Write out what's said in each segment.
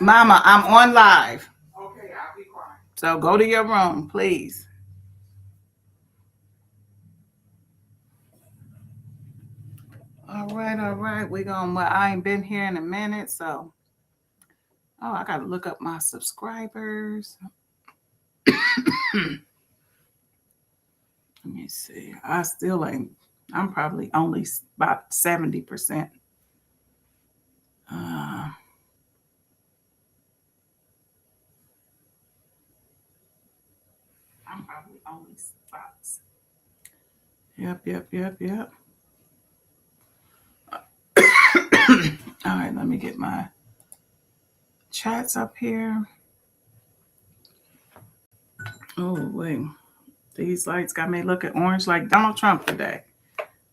Mama, I'm on live. Okay, I'll be quiet. So go to your room, please. All right, all right. We're going, well, I ain't been here in a minute, so. Oh, I got to look up my subscribers. Let me see. I still ain't, I'm probably only about 70%. I'm probably only spots. Yep. All right, let me get my chats up here. Oh, wait. These lights got me looking orange like Donald Trump today.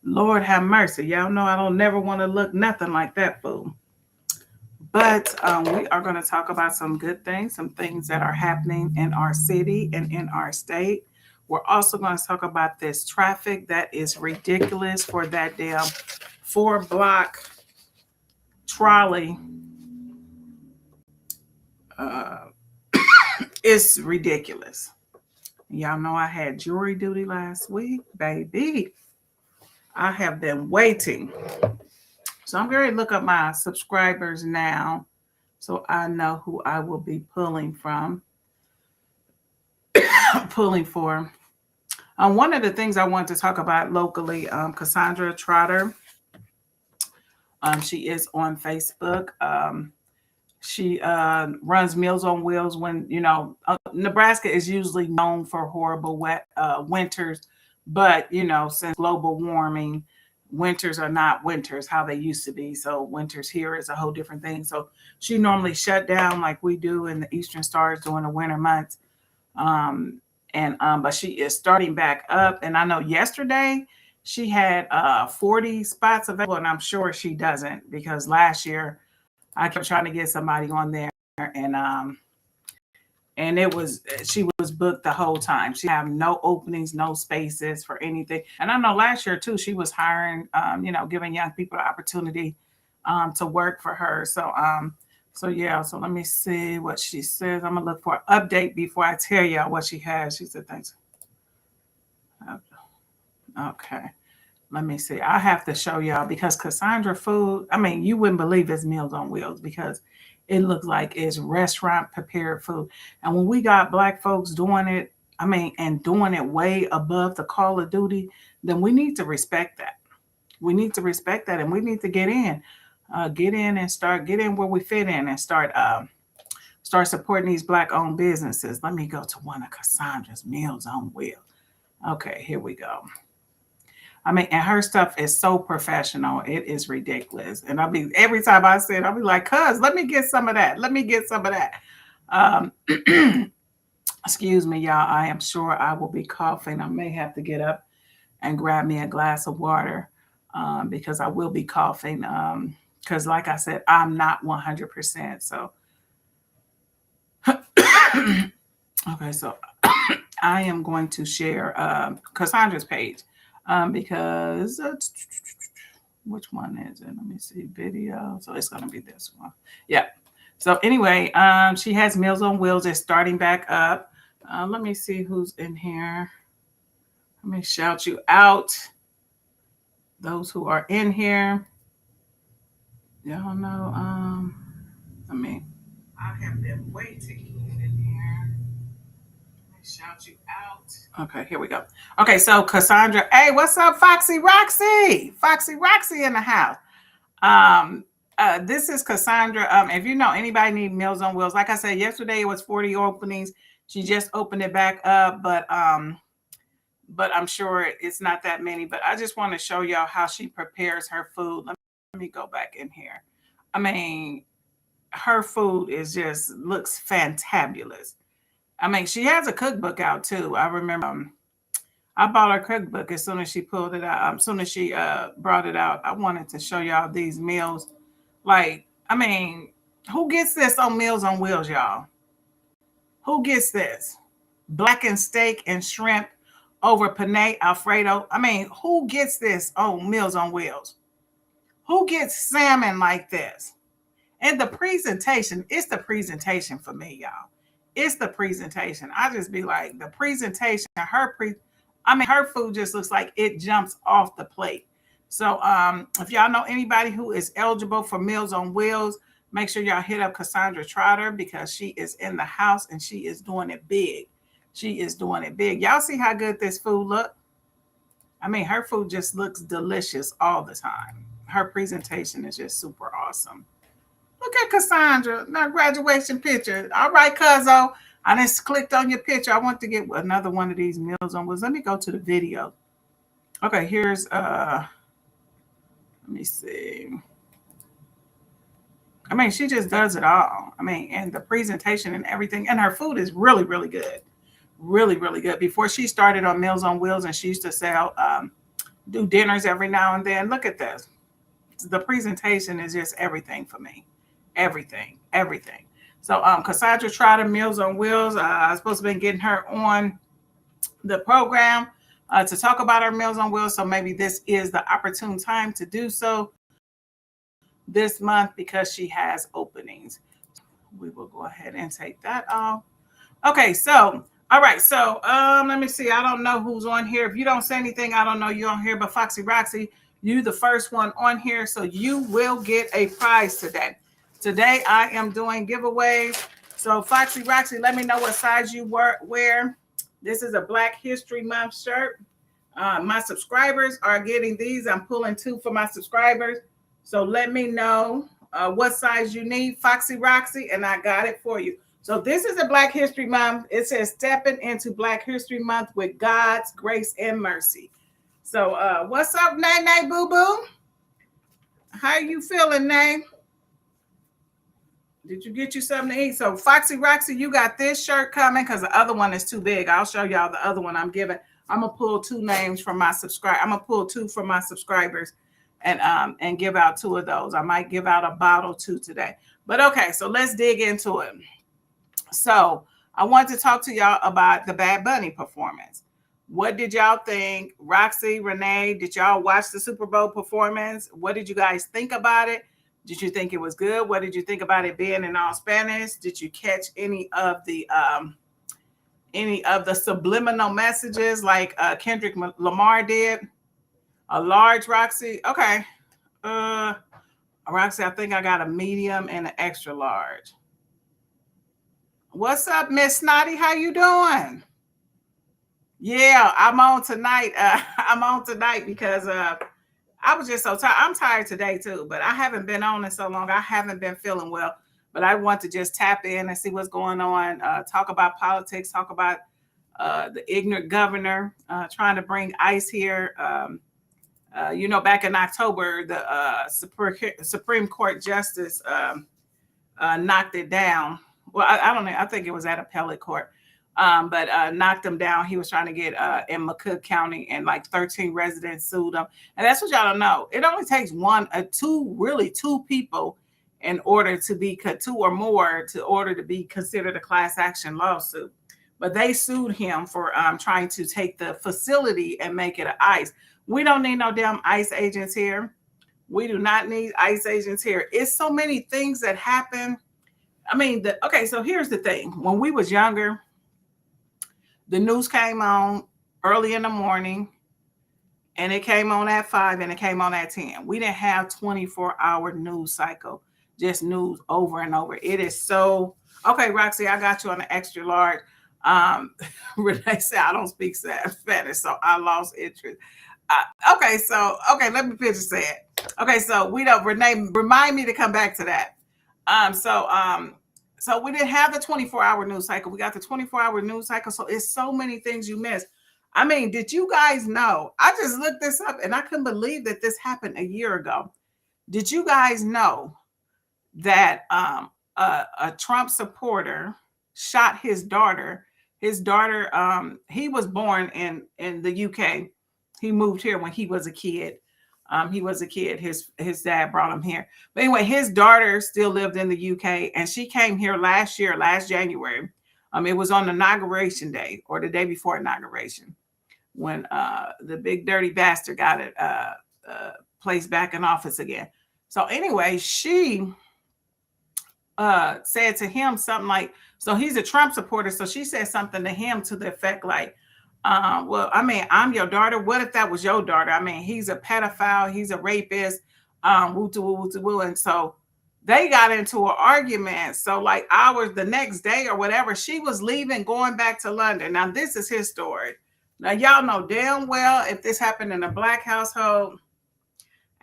Lord have mercy. Y'all know I don't never want to look nothing like that fool. But we are going to talk about some good things, some things that are happening in our city and in our state. We're also going to talk about this traffic that is ridiculous for that damn 4-block trolley. It's ridiculous. Y'all know I had jury duty last week, baby. I have been waiting. So I'm going to look up my subscribers now so I know who I will be pulling from. Pulling for. One of the things I want to talk about locally, Cassandra Trotter. She is on Facebook. She runs Meals on Wheels when, Nebraska is usually known for horrible wet winters. But, since global warming, winters are not winters how they used to be. So winters here is a whole different thing. So she normally shut down like we do in the Eastern Stars during the winter months. But she is starting back up. And I know yesterday she had 40 spots available, and I'm sure she doesn't because last year I kept trying to get somebody on there, and she was booked the whole time. She have no openings, no spaces for anything. And I know last year too, she was hiring, giving young people the opportunity to work for her. So let me see what she says. I'm gonna look for an update before I tell y'all what she has. She said thanks. Okay. Let me see. I have to show y'all because Cassandra food, you wouldn't believe it's Meals on Wheels because it looks like it's restaurant prepared food. And when we got Black folks doing it, and doing it way above the Call of Duty, then we need to respect that. We need to respect that, and we need to get in where we fit in and start supporting these Black owned businesses. Let me go to one of Cassandra's Meals on Wheels. Okay, here we go. And her stuff is so professional. It is ridiculous. And every time I say it, I'll be like, cuz, let me get some of that. Let me get some of that. Excuse me, y'all. I am sure I will be coughing. I may have to get up and grab me a glass of water because I will be coughing. Because like I said, I'm not 100%. So, okay, so I am going to share Cassandra's page. Because which one is it? Let me see, video. So it's going to be this one. Yeah. So anyway, she has Meals on Wheels. It's starting back up. Let me see who's in here. Let me shout you out. Those who are in here. Y'all know. I have been waiting in here. Shout you out. Okay, here we go. Okay, so Cassandra, hey, what's up, Foxy Roxy? Foxy Roxy in the house. This is Cassandra. If you know anybody need Meals on Wheels, like I said yesterday, it was 40 openings. She just opened it back up, but I'm sure it's not that many. But I just want to show y'all how she prepares her food. Let me go back in here. Her food looks fantabulous. She has a cookbook out too. I remember I bought her cookbook as soon as she pulled it out. As soon as she brought it out, I wanted to show y'all these meals. Who gets this on Meals on Wheels, y'all? Who gets this? Blackened steak and shrimp over penne Alfredo. Who gets this on Meals on Wheels? Who gets salmon like this? And the presentation, it's the presentation for me, y'all. It's the presentation. I just be like, the presentation, her food just looks like it jumps off the plate. So if y'all know anybody who is eligible for Meals on Wheels, make sure y'all hit up Cassandra Trotter because she is in the house and she is doing it big. She is doing it big. Y'all see how good this food look? I mean, her food just looks delicious all the time. Her presentation is just super awesome. Look at Cassandra, now graduation picture. All right, Cuzzo. I just clicked on your picture. I want to get another one of these Meals on Wheels. Let me go to the video. Okay, here's let me see. I mean, she just does it all. I mean, and the presentation and everything, and her food is really, really good. Really, really good. Before she started on Meals on Wheels, and she used to sell, do dinners every now and then. Look at this. The presentation is just everything for me. Everything, everything. So Cassandra Trotter, Meals on Wheels. I was supposed to be getting her on the program to talk about our Meals on Wheels. So maybe this is the opportune time to do so this month because she has openings. We will go ahead and take that off. Okay, so all right, so let me see. I don't know who's on here. If you don't say anything, I don't know you're on here. But Foxy Roxy, you the first one on here, so you will get a prize today. Today I am doing giveaways. So Foxy Roxy, let me know what size you wear. This is a Black History Month shirt. My subscribers are getting these. I'm pulling 2 for my subscribers. So let me know what size you need, Foxy Roxy, and I got it for you. So this is a Black History Month. It says stepping into Black History Month with God's grace and mercy. So what's up, Nay Boo Boo? How you feeling, Nay? Did you get you something to eat? So Foxy Roxy, you got this shirt coming because the other one is too big. I'll show y'all the other one I'm giving. I'm gonna pull 2 names from my subscribers. I'm gonna pull 2 from my subscribers and give out 2 of those. I might give out a bottle too today. But okay, so let's dig into it. So I want to talk to y'all about the Bad Bunny performance. What did y'all think? Roxy, Renee, did y'all watch the Super Bowl performance? What did you guys think about it? Did you think it was good? What did you think about it being in all Spanish? Did you catch any of the subliminal messages like Kendrick Lamar did? A large, Roxy? Okay. Roxy, I think I got a medium and an extra large. What's up, Miss Snotty? How you doing? Yeah, I'm on tonight. I'm on tonight because I was just so tired. I'm tired today too, but I haven't been on in so long. I haven't been feeling well, but I want to just tap in and see what's going on. Talk about politics. Talk about the ignorant governor trying to bring ICE here. Back in October, the Supreme Court Justice knocked it down. Well, I don't know. I think it was at appellate court, but knocked him down. He was trying to get in McCook County, and like 13 residents sued him. And that's what y'all don't know. It only takes 2 people in order to be 2 or more to order to be considered a class action lawsuit. But they sued him for trying to take the facility and make it an ICE. We don't need no damn ICE agents here. We do not need ICE agents here. It's so many things that happen. I mean, so here's the thing. When we was younger, the news came on early in the morning, and it came on at 5 and it came on at 10. We didn't have 24-hour news cycle, just news over and over. It is so, okay, Roxy, I got you on the extra large. Renee said, I don't speak Spanish, so I lost interest. Okay, let me finish saying. Okay, so Renee, remind me to come back to that. So we didn't have the 24-hour news cycle. We got the 24-hour news cycle. So it's so many things you miss. I mean, did you guys know? I just looked this up and I couldn't believe that this happened a year ago. Did you guys know that a Trump supporter shot his daughter? His daughter, he was born in the UK. He moved here when he was a kid. His dad brought him here. But anyway, his daughter still lived in the UK, and she came here last January. It was on inauguration day or the day before inauguration when the big dirty bastard got it placed back in office again. So anyway, she said to him something like, so he's a Trump supporter. So she said something to him to the effect like, well, I mean, I'm your daughter. What if that was your daughter? I mean, he's a pedophile, he's a rapist, woo to woo, woo to woo. And so they got into an argument. So, like hours the next day or whatever, she was leaving, going back to London. Now, this is his story. Now, y'all know damn well if this happened in a black household,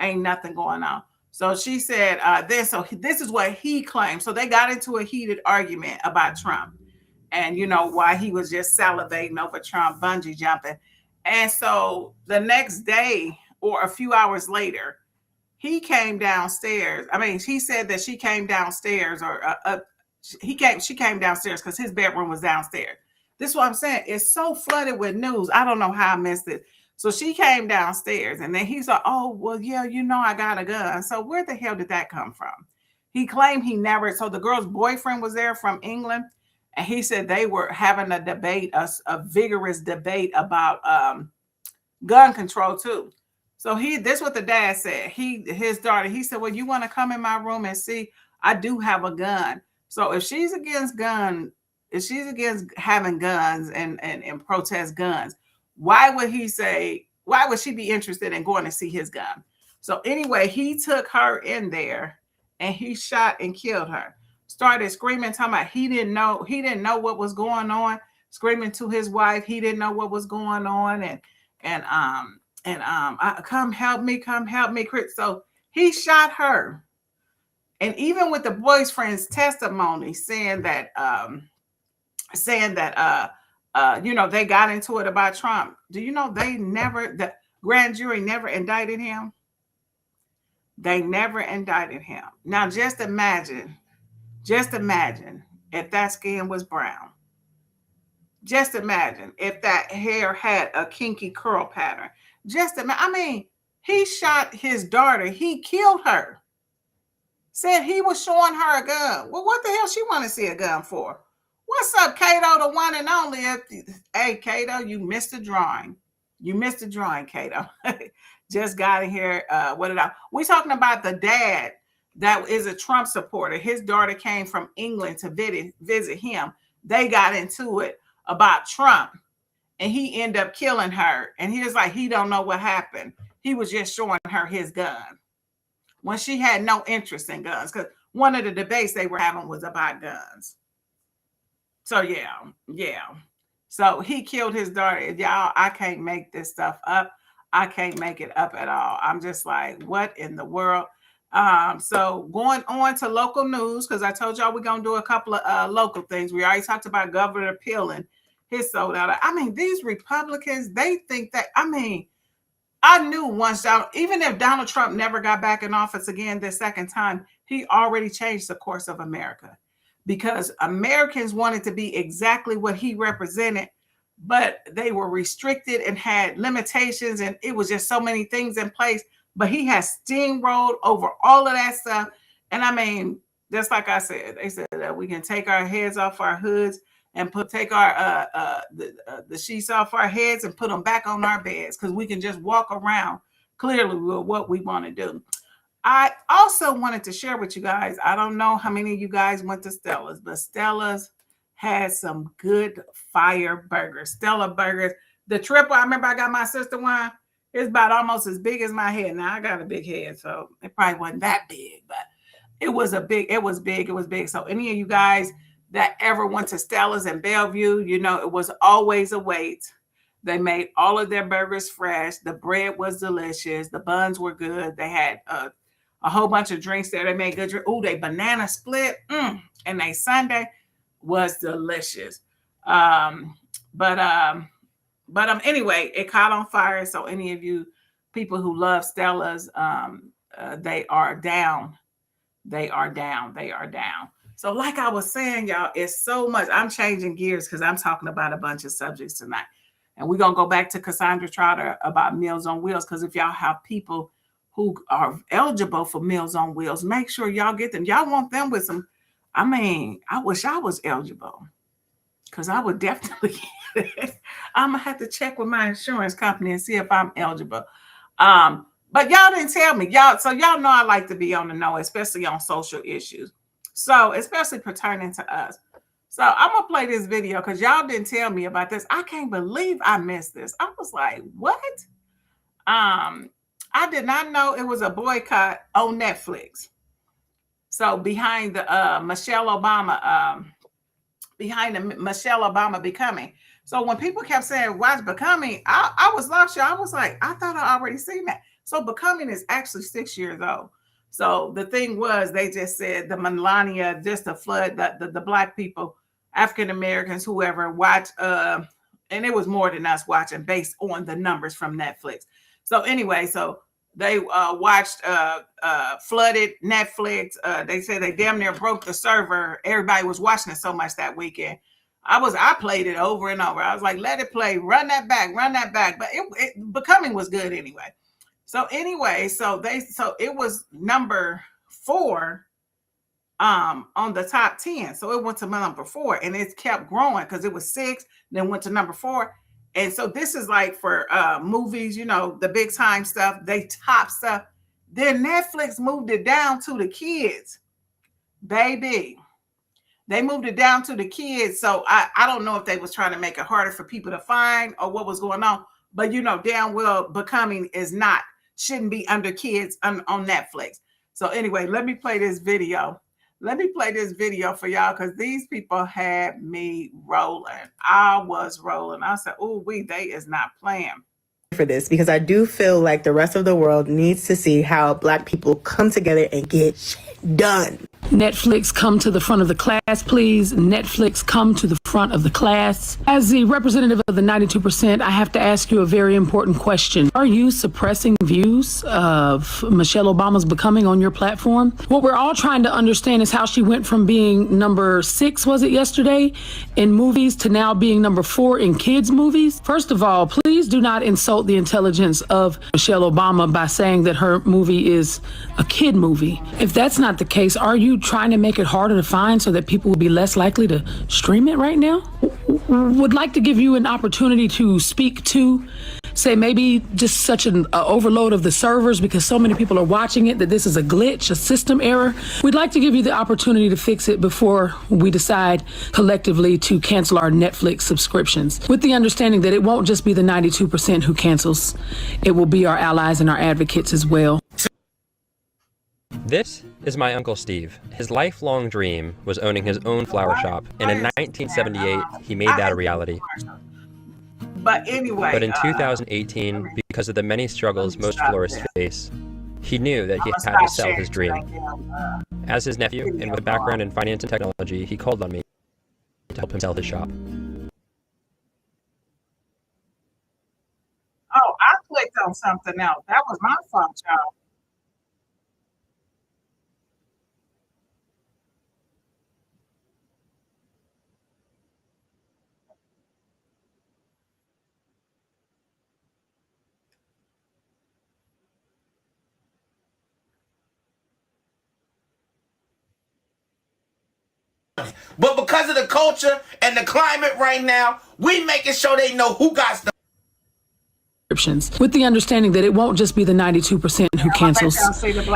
ain't nothing going on. So she said this is what he claimed. So they got into a heated argument about Trump and, you know, why he was just salivating over Trump bungee jumping. And so the next day or a few hours later, he came downstairs. I mean, he said that she came downstairs or she came downstairs because his bedroom was downstairs. This is what I'm saying. It's so flooded with news. I don't know how I missed it. So she came downstairs and then he's like, oh, well, yeah, you know, I got a gun. So where the hell did that come from? He claimed he never, so the girl's boyfriend was there from England. And he said they were having a debate, a vigorous debate about gun control too. So this is what the dad said. His daughter, he said, well, you want to come in my room and see, I do have a gun. So if she's against having guns and protest guns, why would she be interested in going to see his gun? So anyway, he took her in there and he shot and killed her. Started screaming, talking about he didn't know what was going on, screaming to his wife, he didn't know what was going on, come help me. So he shot her. And even with the boyfriend's testimony saying that you know, they got into it about Trump. Do you know the grand jury never indicted him? They never indicted him. Now just imagine if that skin was brown. Just imagine if that hair had a kinky curl pattern. I mean, he shot his daughter. He killed her. Said he was showing her a gun. Well, what the hell she want to see a gun for? What's up, Kato, the one and only? Hey, Kato, you missed the drawing. You missed the drawing, Kato. Just got in here. We're talking about the dad that is a Trump supporter. His daughter came from England to visit him. They got into it about Trump, and he ended up killing her. And he was like, he don't know what happened. He was just showing her his gun when she had no interest in guns, because one of the debates they were having was about guns. So yeah. So he killed his daughter. Y'all, I can't make this stuff up. I can't make it up at all. I'm just like, what in the world? So going on to local news, because I told y'all we're going to do a couple of local things. We already talked about Governor Peeling, his sold out. I mean, these Republicans, they think that, I mean, I knew once, even if Donald Trump never got back in office again this second time, he already changed the course of America, because Americans wanted to be exactly what he represented, but they were restricted and had limitations, and it was just so many things in place. But he has steamrolled over all of that stuff. And I mean, just like I said, they said that we can take our heads off our hoods and take our the sheets off our heads and put them back on our beds, because we can just walk around clearly with what we want to do. I also wanted to share with you guys, I don't know how many of you guys went to Stella's, but Stella's had some good fire burgers. Stella burgers. The triple, I remember I got my sister one. It's about almost as big as my head. Now I got a big head, so it probably wasn't that big, but it was big. So any of you guys that ever went to Stella's in Bellevue, you know, it was always a wait. They made all of their burgers fresh. The bread was delicious. The buns were good. They had a whole bunch of drinks there. They made good drinks. Ooh, they banana split. And they sundae was delicious. Anyway, it caught on fire. So any of you people who love Stella's, they are down. They are down. So like I was saying, y'all, it's so much. I'm changing gears because I'm talking about a bunch of subjects tonight. And we're going to go back to Cassandra Trotter about Meals on Wheels, because if y'all have people who are eligible for Meals on Wheels, make sure y'all get them. Y'all want them with some, I mean, I wish I was eligible, because I would definitely get it. I'm going to have to check with my insurance company and see if I'm eligible. But y'all didn't tell me. Y'all know I like to be on the know, especially on social issues. So, especially pertaining to us. So, I'm gonna play this video because y'all didn't tell me about this. I can't believe I missed this. I was like, what? I did not know it was a boycott on Netflix. So behind the Michelle Obama, behind the Michelle Obama Becoming. So when people kept saying, watch Becoming, I was lost, y'all. I was like, I thought I already seen that. So Becoming is actually 6 years old. So the thing was, they just said the Melania, just to flood the Black people, African Americans, whoever, watch, and it was more than us watching based on the numbers from Netflix. So anyway, so they watched flooded Netflix. They said they damn near broke the server. Everybody was watching it so much that weekend. I played it over and over. I was like, let it play, run that back. But it Becoming was good anyway. So anyway, so it was number 4 on the top 10. So it went to number 4 and it kept growing because it was 6, then went to number 4. And so this is like for movies, you know, the big time stuff, they top stuff. Then Netflix moved it down to the kids, baby. They moved it down to the kids. So I don't know if they was trying to make it harder for people to find or what was going on. But, you know, damn well Becoming shouldn't be under kids on Netflix. So anyway, let me play this video. Let me play this video for y'all because these people had me rolling. I was rolling. I said, "Ooh, they is not playing." For this, because I do feel like the rest of the world needs to see how Black people come together and get shit done. Netflix, come to the front of the class, please. Netflix, come to the front of the class. As the representative of the 92%, I have to ask you a very important question. Are you suppressing views of Michelle Obama's Becoming on your platform? What we're all trying to understand is how she went from being number 6, was it yesterday, in movies to now being number 4 in kids' movies. First of all, please do not insult the intelligence of Michelle Obama by saying that her movie is a kid movie. If that's not the case, are you trying to make it harder to find so that people will be less likely to stream it right now? Would like to give you an opportunity to speak to, say, maybe just such an overload of the servers because so many people are watching it that this is a glitch, a system error. We'd like to give you the opportunity to fix it before we decide collectively to cancel our Netflix subscriptions, with the understanding that it won't just be the 92% who cancels. It will be our allies and our advocates as well. This is my Uncle Steve. His lifelong dream was owning his own flower shop, and in 1978, he made that a reality. But anyway... But in 2018, because of the many struggles most florists face, he knew that he had to sell his dream. As his nephew, and with a background in finance and technology, he called on me to help him sell his shop. Oh, I clicked on something else. That was my fault, y'all. But because of the culture and the climate right now, we making sure they know who got the with the understanding that it won't just be the 92% who cancels.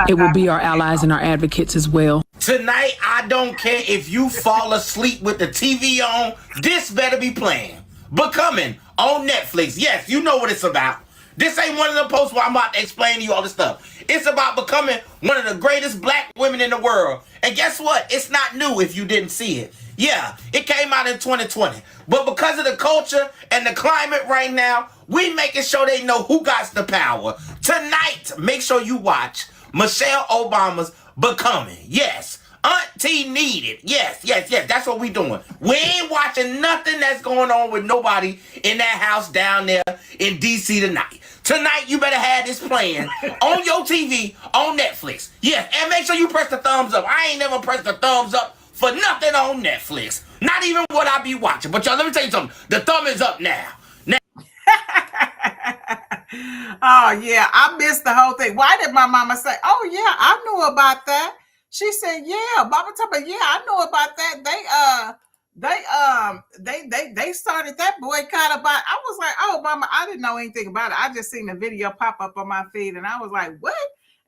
It will be our allies and our advocates as well. Tonight, I don't care if you fall asleep with the TV on, this better be playing. Becoming on Netflix. Yes, you know what it's about. This ain't one of the posts where I'm about to explain to you all this stuff. It's about becoming one of the greatest Black women in the world. And guess what? It's not new if you didn't see it. Yeah, it came out in 2020. But because of the culture and the climate right now, we making sure they know who got the power. Tonight, make sure you watch Michelle Obama's Becoming. Yes, Auntie needed. Yes. That's what we doing. We ain't watching nothing that's going on with nobody in that house down there in D.C. tonight. Tonight, you better have this playing on your TV, on Netflix. Yes, and make sure you press the thumbs up. I ain't never pressed the thumbs up for nothing on Netflix. Not even what I be watching. But y'all, let me tell you something. The thumb is up now. Oh, yeah, I missed the whole thing. Why did my mama say, oh, yeah, I knew about that? She said, yeah, Mama told me, yeah, I know about that. They started that boycott about. I was like, oh, Mama, I didn't know anything about it. I just seen the video pop up on my feed, and I was like, what?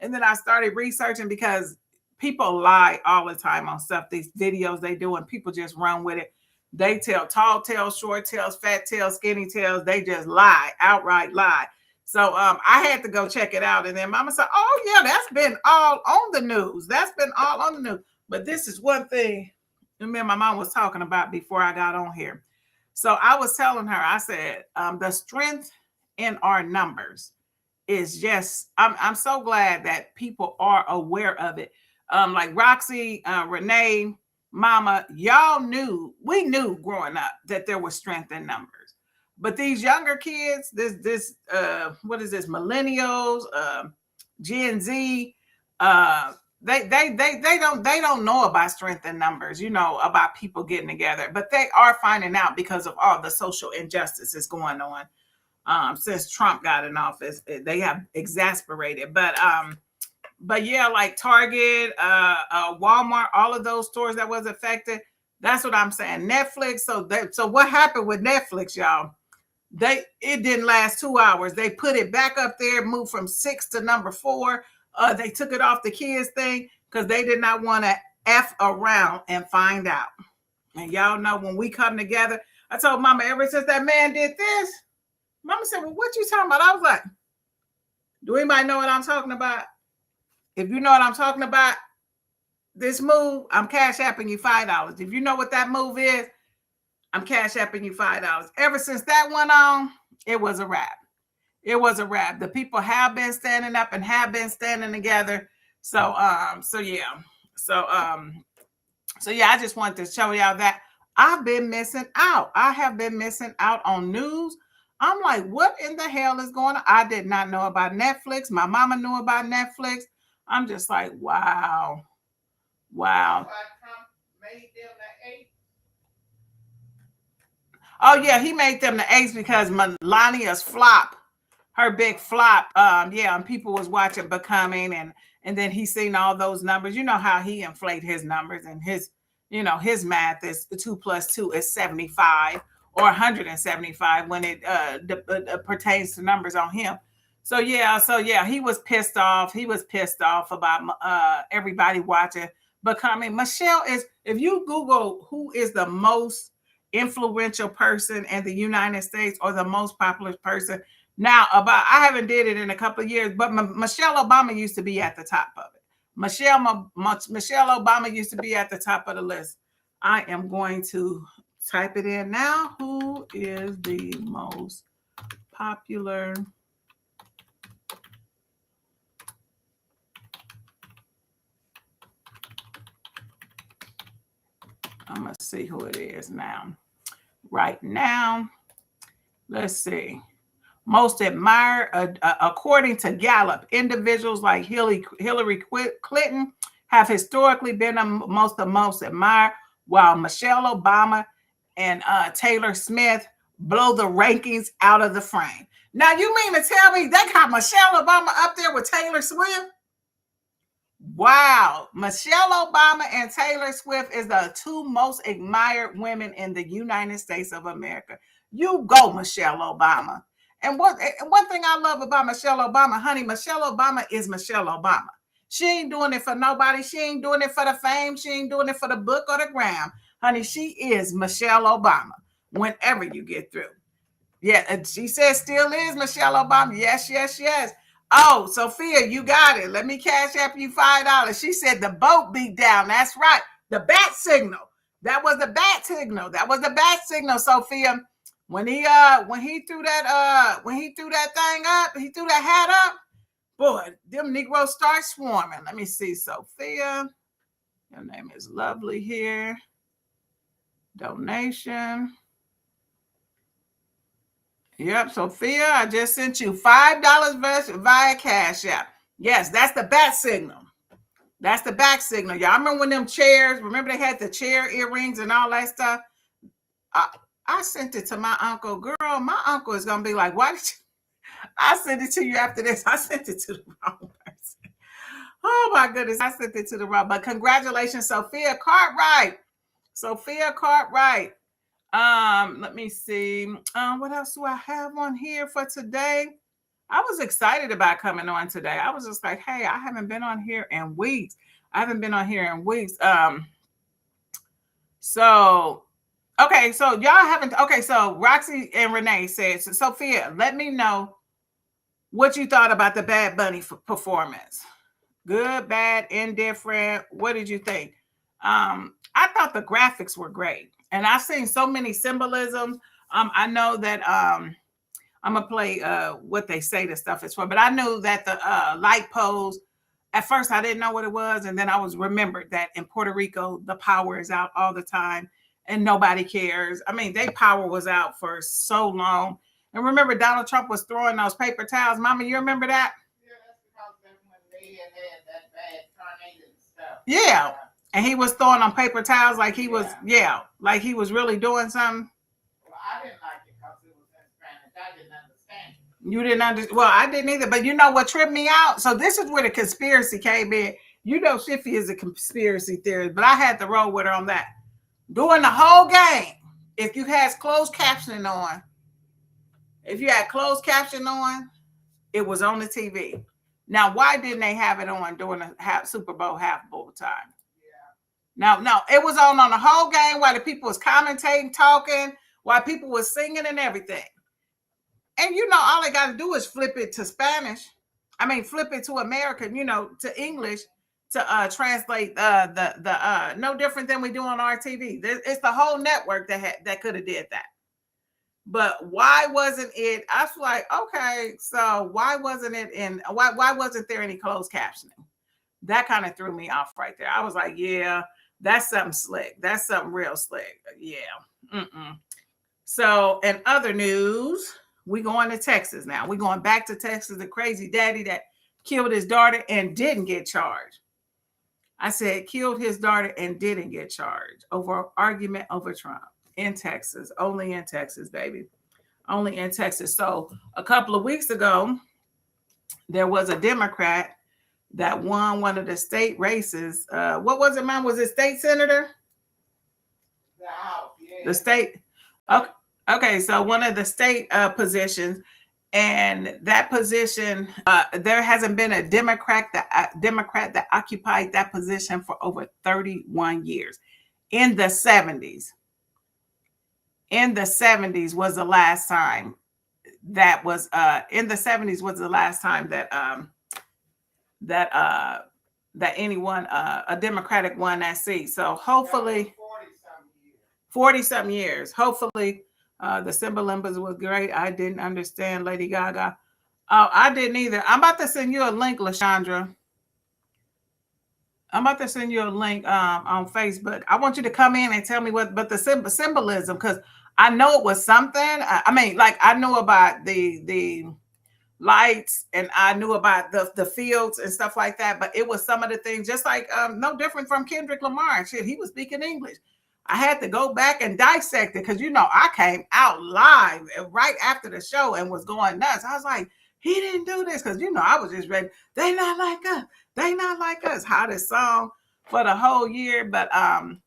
And then I started researching because people lie all the time on stuff. These videos they do, and people just run with it. They tell tall tales, short tales, fat tales, skinny tales. They just lie, outright lie. So I had to go check it out. And then Mama said, oh, yeah, that's been all on the news. That's been all on the news. But this is one thing me and my mom was talking about before I got on here. So I was telling her, I said, the strength in our numbers is just, I'm so glad that people are aware of it. Like Roxy, Renee, Mama, we knew growing up that there was strength in numbers. But these younger kids, what is this? Millennials, Gen Z, they don't know about strength in numbers, about people getting together. But they are finding out because of all the social injustices going on since Trump got in office. They have exasperated. But yeah, like Target, Walmart, all of those stores that was affected. That's what I'm saying. Netflix. So what happened with Netflix, y'all? It didn't last 2 hours. They put it back up there, moved from 6 to number 4. They took it off the kids thing because they did not want to F around and find out. And y'all know when we come together, I told Mama, ever since that man did this, Mama said, well, what you talking about? I was like, do anybody know what I'm talking about? If you know what I'm talking about, this move, I'm cash apping you $5. If you know what that move is, I'm cash apping you $5. Ever since that went on, it was a wrap. It was a wrap. The people have been standing up and have been standing together. So yeah. So yeah, I just wanted to show y'all that I've been missing out. I have been missing out on news. I'm like, what in the hell is going on? I did not know about Netflix. My mama knew about Netflix. I'm just like, wow. Oh yeah, he made them the 8s because Melania's flop, her big flop. And people was watching Becoming, and then he seen all those numbers. You know how he inflate his numbers, and his math is 2 + 2 is 75 or 175 when it pertains to numbers on him. So yeah, he was pissed off. He was pissed off about everybody watching Becoming. Michelle is, if you Google who is the most influential person in the United States or the most popular person now, I haven't did it in a couple of years, but Michelle Obama used to be at the top of it. Michelle Obama used to be at the top of the list. I am going to type it in now. Who is the most popular I'm going to see who it is now. Right now, let's see. Most admired, according to Gallup, individuals like Hillary Clinton have historically been amongst the most admired, while Michelle Obama and Taylor Smith blow the rankings out of the frame. Now, you mean to tell me they got Michelle Obama up there with Taylor Swift? Wow. Michelle Obama and Taylor Swift is the 2 most admired women in the United States of America. You go, Michelle Obama. And one thing I love about Michelle Obama, honey, Michelle Obama is Michelle Obama. She ain't doing it for nobody. She ain't doing it for the fame. She ain't doing it for the book or the gram. Honey, she is Michelle Obama whenever you get through. Yeah, and she says still is Michelle Obama. Yes, yes, yes. Oh, Sophia, you got it. Let me cash app you $5. She said the boat beat down. That's right. The bat signal. That was the bat signal. That was the bat signal, Sophia. When he threw that thing up, he threw that hat up, boy, them Negroes start swarming. Let me see, Sophia. Your name is lovely here. Donation. Yep, Sophia, I just sent you $5 via Cash App. Yes, that's the bat signal. That's the back signal. Y'all remember when them chairs, remember they had the chair earrings and all that stuff? I sent it to my uncle. Girl, my uncle is going to be like, why did you? I sent it to you after this. I sent it to the wrong person. Oh, my goodness. I sent it to the wrong. But congratulations, Sophia Cartwright. Sophia Cartwright. Let me see. What else do I have on here for today? I was excited about coming on today. I was just like, hey, I haven't been on here in weeks. I haven't been on here in weeks. So okay, so y'all haven't. Okay, so Roxy and Renee said, so Sophia, let me know what you thought about the Bad Bunny performance. Good, bad, indifferent. What did you think? I thought the graphics were great, and I've seen so many symbolisms. I know that I'm gonna play what they say the stuff is for, but I knew that the light poles. At first, I didn't know what it was, and then I was remembered that in Puerto Rico, the power is out all the time, and nobody cares. I mean, their power was out for so long. And remember, Donald Trump was throwing those paper towels. Mama, you remember that? Yeah, that's because that's when they had that bad tornado and stuff. Yeah. And he was throwing on paper towels like he was, like he was really doing something. Well, I didn't like it because it was in Spanish. I didn't understand it. You didn't understand. Well, I didn't either. But you know what tripped me out? So this is where the conspiracy came in. You know, Shiffy is a conspiracy theorist, but I had to roll with her on that. During the whole game, if you had closed captioning on, it was on the TV. Now, why didn't they have it on during the Super Bowl half bowl time? Yeah. No, it was on the whole game while the people was commentating, talking, while people was singing and everything. And you know, all they got to do is flip it to Spanish. I mean, flip it to American, you know, to English to translate the no different than we do on our TV. It's the whole network that could have did that. But why wasn't it? I was like, okay, so why wasn't there any closed captioning? That kind of threw me off right there. I was like, yeah, that's something slick. That's something real slick. Yeah. So, in other news, we going to Texas now. We're going back to Texas, the crazy daddy that killed his daughter and didn't get charged. I said killed his daughter and didn't get charged over argument over Trump in Texas. Only in Texas, baby. Only in Texas. So a couple of weeks ago, there was a Democrat that won one of the state races. What was it, Mom? Was it state senator? The House, yeah. The state. Okay, so one of the state positions, and that position, there hasn't been a Democrat that occupied that position for over 31 years. In the 70s was the last time that was that anyone a Democratic won that seat. So hopefully 40-something years. Hopefully the symbolism was great. I didn't understand Lady Gaga. Oh, I didn't either. I'm about to send you a link, LaShondra. I'm about to send you a link on Facebook. I want you to come in and tell me but the symbolism, because I know it was something. I mean, like I knew about the lights and I knew about the fields and stuff like that, but it was some of the things just like no different from Kendrick Lamar. Shit, he was speaking English. I had to go back and dissect it because, you know, I came out live right after the show and was going nuts. I was like, he didn't do this because, you know, I was just ready. They not like us. They not like us. Hottest song for the whole year. But yeah.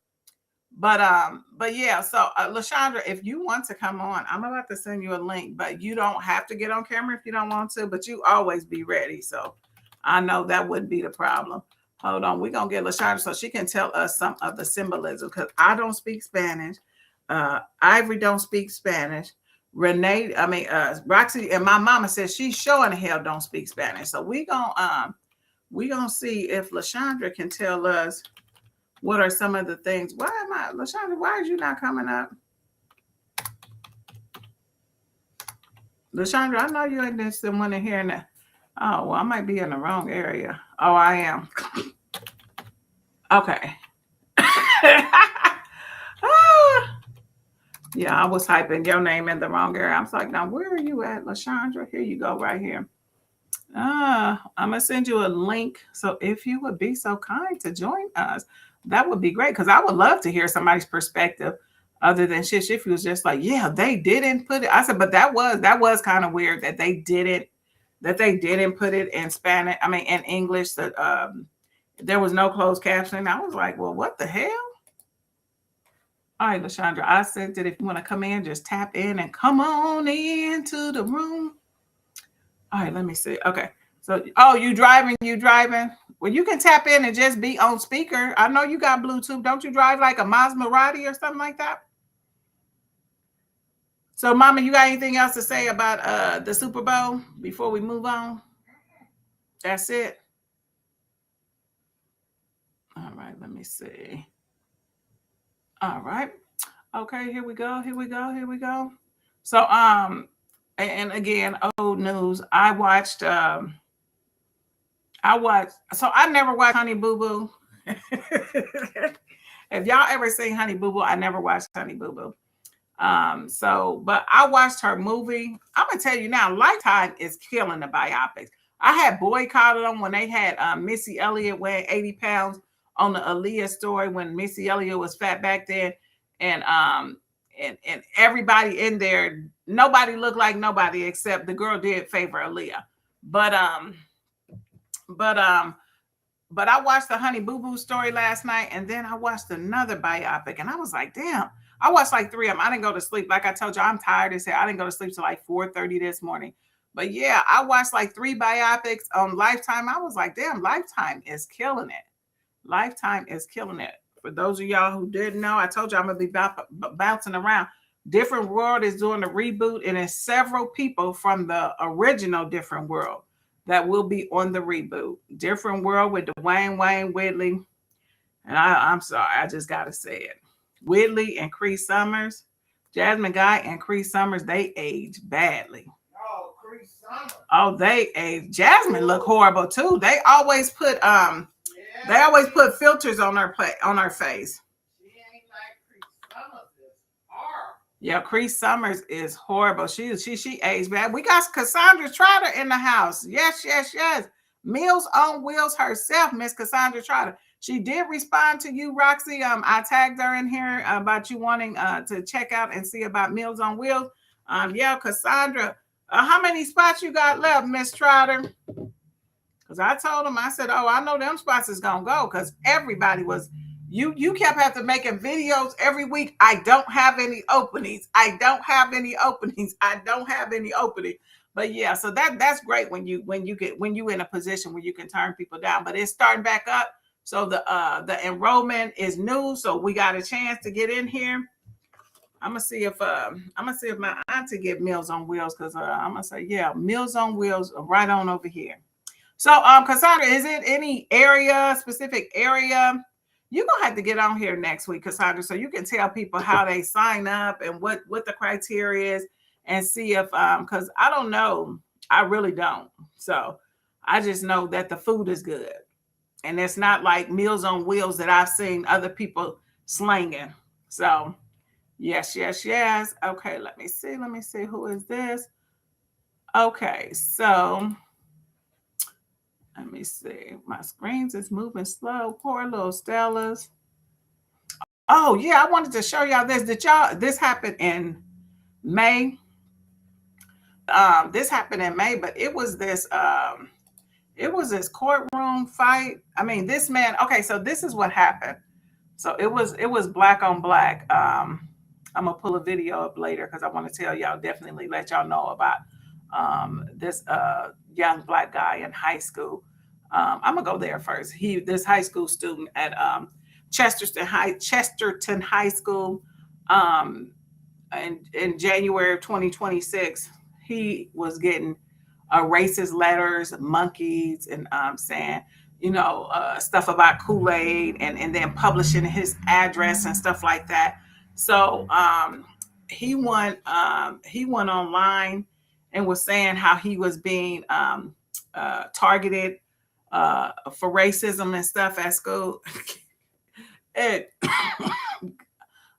So LaShondra, if you want to come on, I'm about to send you a link, but you don't have to get on camera if you don't want to, but you always be ready. So I know that wouldn't be the problem. Hold on, we're going to get LaShondra so she can tell us some of the symbolism because I don't speak Spanish. Ivory don't speak Spanish. Renee, Roxy and my mama says she sure in the hell don't speak Spanish. So we gonna see if LaShondra can tell us what are some of the things. LaShondra, why is you not coming up? LaShondra, I know you ain't just the one in here now. Oh, well, I might be in the wrong area. Oh, I am. Okay. Yeah, I was typing your name in the wrong area. I was like, now, where are you at, LaShondra? Here you go, right here. I'm going to send you a link. So if you would be so kind to join us, that would be great because I would love to hear somebody's perspective other than Shiffy was just like, yeah, they didn't put it. I said, but that was kind of weird that they didn't put it in Spanish. I mean, in English. That there was no closed captioning. I was like, well, what the hell? All right, LaShondra, I sent it. If you want to come in, just tap in and come on into the room. All right, let me see. Okay. So, you driving? Well, you can tap in and just be on speaker. I know you got Bluetooth. Don't you drive like a Maserati or something like that? So, Mama, you got anything else to say about the Super Bowl before we move on? That's it. All right, let me see. All right. Okay, here we go. So, and again, old news. I never watched Honey Boo Boo. If y'all ever seen Honey Boo Boo, I never watched Honey Boo Boo. But I watched her movie. I'm gonna tell you now, Lifetime is killing the biopics. I had boycotted them when they had Missy Elliott weighing 80 pounds on the Aaliyah story when Missy Elliott was fat back then, and everybody in there, nobody looked like nobody except the girl did favor Aaliyah. But I watched the Honey Boo Boo story last night, and then I watched another biopic, and I was like, damn. I watched like 3 of them. I didn't go to sleep. Like I told you, I'm tired as hell. I didn't go to sleep till like 4:30 this morning. But yeah, I watched like 3 biopics on Lifetime. I was like, damn, Lifetime is killing it. Lifetime is killing it. For those of y'all who didn't know, I told you I'm going to be bouncing around. Different World is doing a reboot, and there's several people from the original Different World that will be on the reboot. Different World with Dwayne Wayne Whitley. And I'm sorry, I just got to say it. Whitley and Cree Summers, Jasmine Guy and Cree Summers, they age badly. Oh, Cree Summers. Oh, they age. Jasmine look horrible too. They always put filters on her face. She ain't like Cree Summers. Is horrible. Yeah, Cree Summers is horrible. She aged bad. We got Cassandra Trotter in the house. Yes. Meals on Wheels herself, Miss Cassandra Trotter. She did respond to you, Roxy. I tagged her in here about you wanting to check out and see about Meals on Wheels. Yeah, Cassandra. How many spots you got left, Miss Trotter? Because I told him, I said, oh, I know them spots is going to go because everybody was, you kept having to making videos every week. I don't have any openings. But yeah, so that's great when you in a position where you can turn people down. But it's starting back up. So the enrollment is new, so we got a chance to get in here. I'm gonna see if my auntie get Meals on Wheels because I'm gonna say yeah, Meals on Wheels right on over here. So Cassandra, is it any specific area? You're gonna have to get on here next week, Cassandra, so you can tell people how they sign up and what the criteria is, and see if because I don't know, I really don't. So I just know that the food is good. And it's not like Meals on Wheels that I've seen other people slanging. So, yes. Okay, let me see. Who is this? Okay, so let me see. My screens is moving slow. Poor little Stella's. Oh, yeah, I wanted to show y'all this. This happened in May. This happened in May, but it was this courtroom fight. I mean, this man, okay, so this is what happened. So it was black on black. I'm gonna pull a video up later because I want to tell y'all, definitely let y'all know about this young black guy in high school. I'm gonna go there first. This high school student at Chesterton High School, in January of 2026, he was getting racist letters, monkeys, and saying, stuff about Kool-Aid, and then publishing his address and stuff like that. So he went online and was saying how he was being targeted for racism and stuff at school. And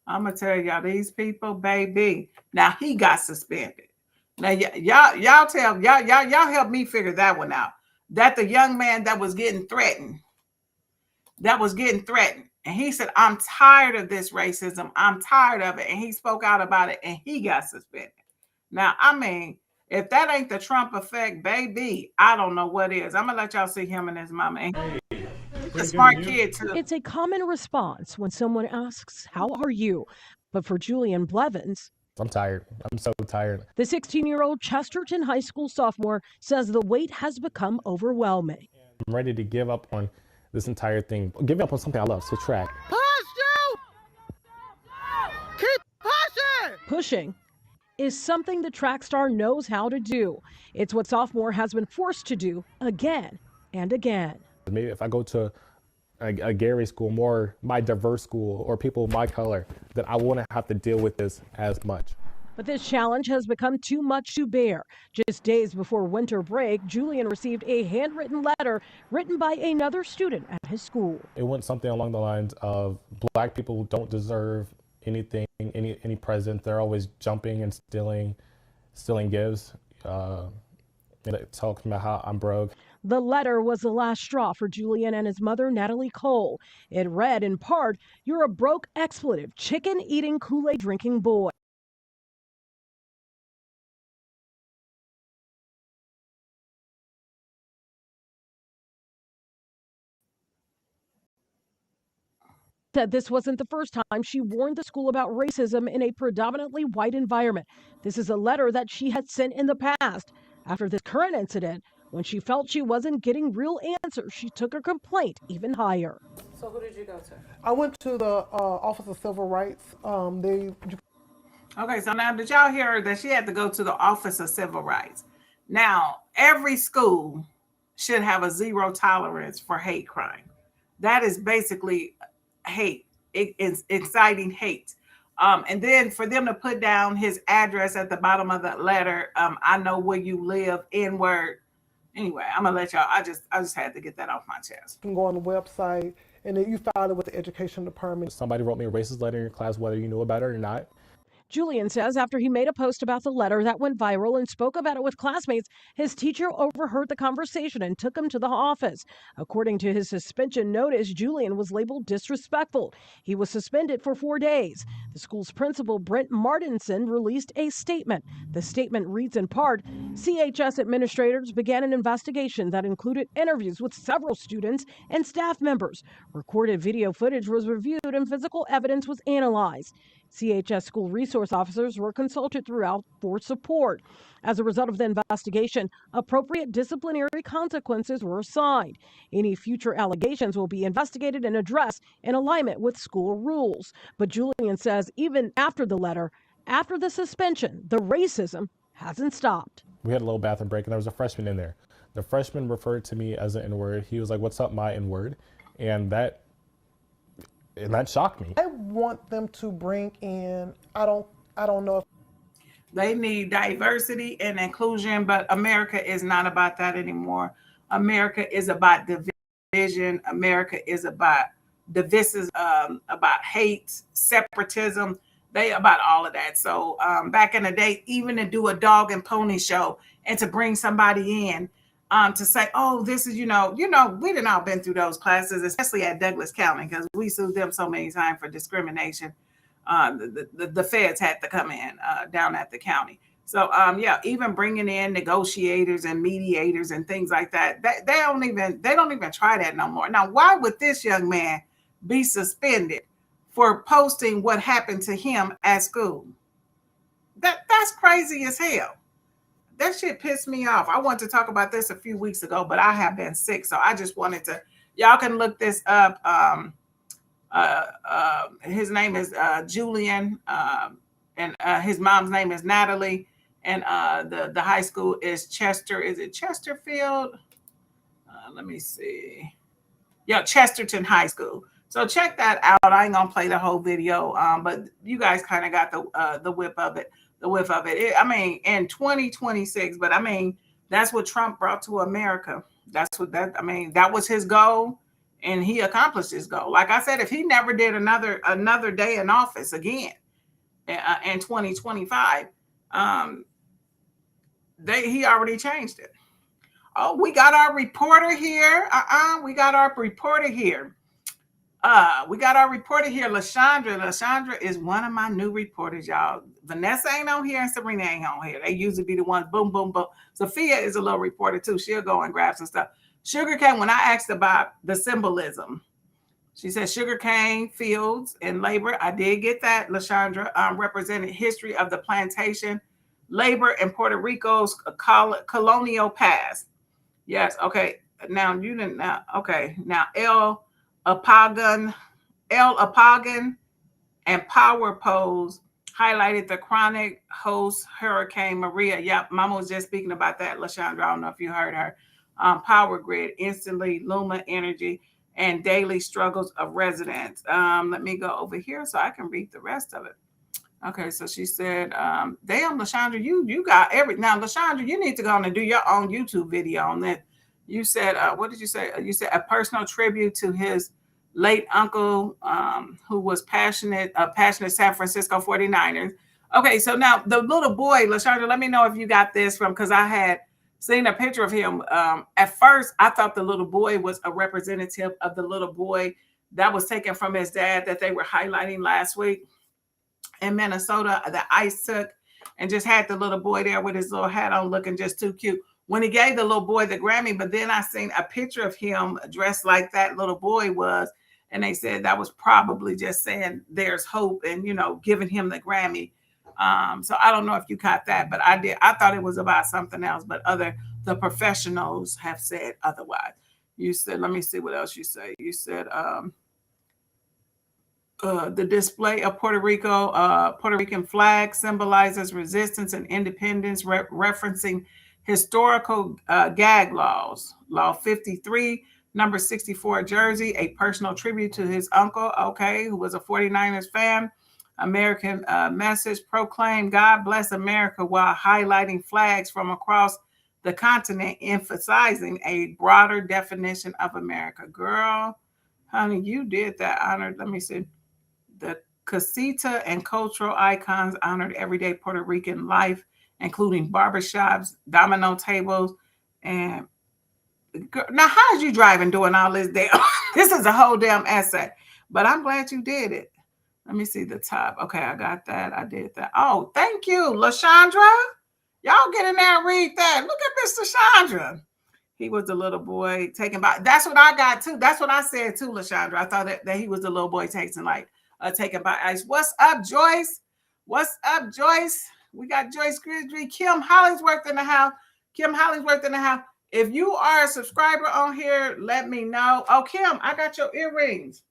I'm gonna tell y'all, these people, baby. Now he got suspended. Now y'all help me figure that one out. That the young man that was getting threatened, and he said, "I'm tired of this racism. I'm tired of it," and he spoke out about it, and he got suspended. Now, I mean, if that ain't the Trump effect, baby, I don't know what is. I'm gonna let y'all see him and his mama. And he's a smart kid too. It's a common response when someone asks, "How are you?" But for Julian Blevins, I'm tired. I'm so tired. the 16-year-old Chesterton High School sophomore says the wait has become overwhelming. I'm ready to give up on this entire thing. Give up on something I love, so track. Pushing is something the track star knows how to do. It's what sophomore has been forced to do again and again. Maybe if I go to a Gary school, more my diverse school, or people of my color, that I wouldn't have to deal with this as much. But this challenge has become too much to bear. Just days before winter break, Julian received a handwritten letter written by another student at his school. It went something along the lines of, Black people don't deserve anything, any present. They're always jumping and stealing gifts. And it talks about how I'm broke. The letter was the last straw for Julian and his mother, Natalie Cole. It read in part, "You're a broke expletive, chicken-eating, Kool-Aid drinking boy." Said this wasn't the first time she warned the school about racism in a predominantly white environment. This is a letter that she had sent in the past. After this current incident, when she felt she wasn't getting real answers, she took her complaint even higher. So who did you go to? I went to the Office of Civil Rights. Okay, so now did y'all hear that she had to go to the Office of Civil Rights? Now, every school should have a zero tolerance for hate crime. That is basically hate. It's inciting hate. And then for them to put down his address at the bottom of the letter, I know where you live, N-word. Anyway, I'm gonna let y'all. I just had to get that off my chest. You can go on the website, and then you file it with the education department. Somebody wrote me a racist letter in your class, whether you knew about it or not. Julian says after he made a post about the letter that went viral and spoke about it with classmates, his teacher overheard the conversation and took him to the office. According to his suspension notice, Julian was labeled disrespectful. He was suspended for 4 days. The school's principal, Brent Martinson, released a statement. The statement reads in part, CHS administrators began an investigation that included interviews with several students and staff members. Recorded video footage was reviewed and physical evidence was analyzed. CHS school resource officers were consulted throughout for support. As a result of the investigation, appropriate disciplinary consequences were assigned. Any future allegations will be investigated and addressed in alignment with school rules. But Julian says even after the letter, after the suspension, the racism hasn't stopped. We had a little bathroom break, and there was a freshman in there. The freshman referred to me as an N-word. He was like, "What's up, my N-word?" And that shocked me. I want them to bring in, I don't know if they need diversity and inclusion, but America is not about that anymore. America is about division. America is about divisive, about hate, separatism. They about all of that. So back in the day, even to do a dog and pony show and to bring somebody in to say, oh, this is, we done all been through those classes, especially at Douglas County, because we sued them so many times for discrimination. The feds had to come in down at the county. So, even bringing in negotiators and mediators and things like that, they don't even try that no more. Now, why would this young man be suspended for posting what happened to him at school? That's crazy as hell. That shit pissed me off. I wanted to talk about this a few weeks ago, but I have been sick. So I just wanted to, y'all can look this up. His name is Julian, and his mom's name is Natalie. And the high school is Chester. Is it Chesterfield? Let me see. Yeah, Chesterton High School. So check that out. I ain't gonna play the whole video, but you guys kind of got the whip of it. In 2026, but that's what Trump brought to America. That was his goal, and he accomplished his goal. Like I said, if he never did another day in office again in 2025, he already changed it. Oh, we got our reporter here. We got our reporter here. LaShondra. LaShondra is one of my new reporters, y'all. Vanessa ain't on here and Serena ain't on here. They usually be the ones, boom, boom, boom. Sophia is a little reporter too. She'll go and grab some stuff. Sugarcane, when I asked about the symbolism, she said sugarcane fields and labor. I did get that. LaShondra represented history of the plantation, labor in Puerto Rico's colonial past. Yes, okay. now you didn't. Okay, now El Apagan, and Power Pose highlighted the chronic host Hurricane Maria. Yep, Mama was just speaking about that, LaShondra. I don't know if you heard her. Power Grid, instantly, Luma Energy, and daily struggles of residents. Let me go over here so I can read the rest of it. Okay, so she said, damn, LaShondra, you got now, LaShondra, you need to go on and do your own YouTube video on that. You said, what did you say? You said a personal tribute to his late uncle, who was passionate San Francisco 49ers. Okay, so now the little boy, LaShondra, let me know if you got this from, because I had seen a picture of him. At first, I thought the little boy was a representative of the little boy that was taken from his dad that they were highlighting last week in Minnesota that ICE took, and just had the little boy there with his little hat on looking just too cute when he gave the little boy the Grammy. But then I seen a picture of him dressed like that little boy was, and they said that was probably just saying there's hope and, giving him the Grammy. So I don't know if you caught that, but I did. I thought it was about something else, but the professionals have said otherwise. You said, let me see what else you say. You said, the display of Puerto Rican flag symbolizes resistance and independence, referencing historical gag laws. Law 53, number 64, Jersey, a personal tribute to his uncle, who was a 49ers fan. American message proclaimed God bless America while highlighting flags from across the continent, emphasizing a broader definition of America. Girl, honey, you did that. Honored. Let me see. The casita and cultural icons honored everyday Puerto Rican life, including barbershops, domino tables, and now how is you driving doing all this damn? This is a whole damn essay, but I'm glad you did it. Let me see the top. Okay, I got that. I did that. Oh, thank you, LaShondra. Y'all get in there and read that. Look at Mr. Chandra. He was the little boy taken by. That's what I got too. That's what I said too, LaShondra. I thought that he was the little boy taken by ICE. What's up, Joyce? What's up, Joyce? We got Joyce Grisby, Kim Hollingsworth in the house. If you are a subscriber on here, let me know. Oh, Kim, I got your earrings.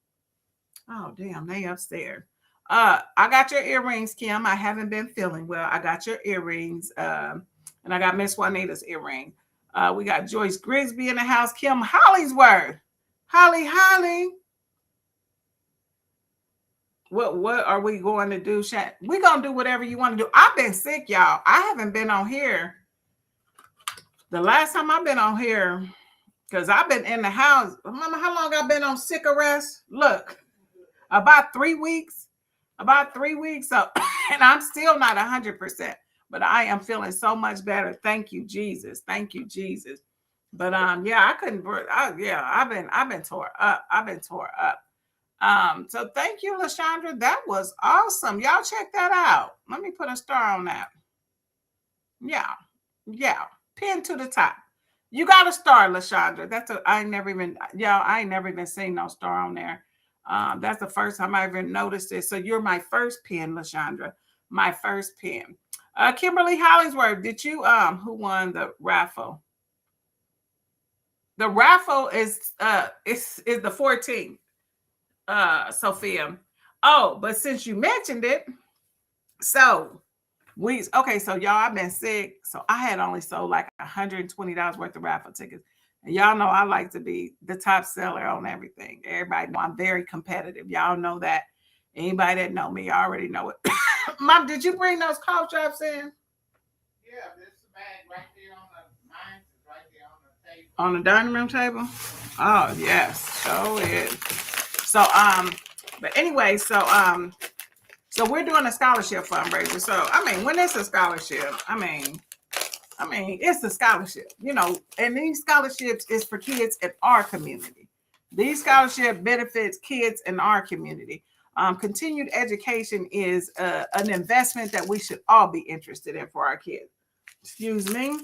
Oh, damn, they upstairs. I got your earrings, Kim. I haven't been feeling well. I got your earrings. And I got Miss Juanita's earring. We got Joyce Grisby in the house. Kim Hollingsworth. Holly. What are we going to do? We're going to do whatever you want to do. I've been sick, y'all. I haven't been on here. The last time I've been on here, because I've been in the house. Mama, how long I've been on sick arrest? Look, about 3 weeks. So, and I'm still not 100%, but I am feeling so much better. Thank you, Jesus. But yeah, I couldn't. I've been tore up. So thank you, LaShondra. That was awesome. Y'all check that out. Let me put a star on that. Yeah. Pin to the top. You got a star, LaShondra. I ain't never even seen no star on there. That's the first time I ever noticed it. So you're my first pin, LaShondra. My first pin. Kimberly Hollingsworth, did you who won the raffle? The raffle is the 14th. Sophia. Oh, but since you mentioned it, so y'all, I've been sick, so I had only sold like $120 worth of raffle tickets, and y'all know I like to be the top seller on everything. Everybody know I'm very competitive. Y'all know that. Anybody that know me already know it. Mom, did you bring those cough drops in? Yeah, this bag right there mine's right there on the table. On the dining room table? Oh yes, so it. So but anyway, so we're doing a scholarship fundraiser. So when it's a scholarship, it's a scholarship, and these scholarships is for kids in our community. These scholarship benefits kids in our community. Continued education is an investment that we should all be interested in for our kids. Excuse me.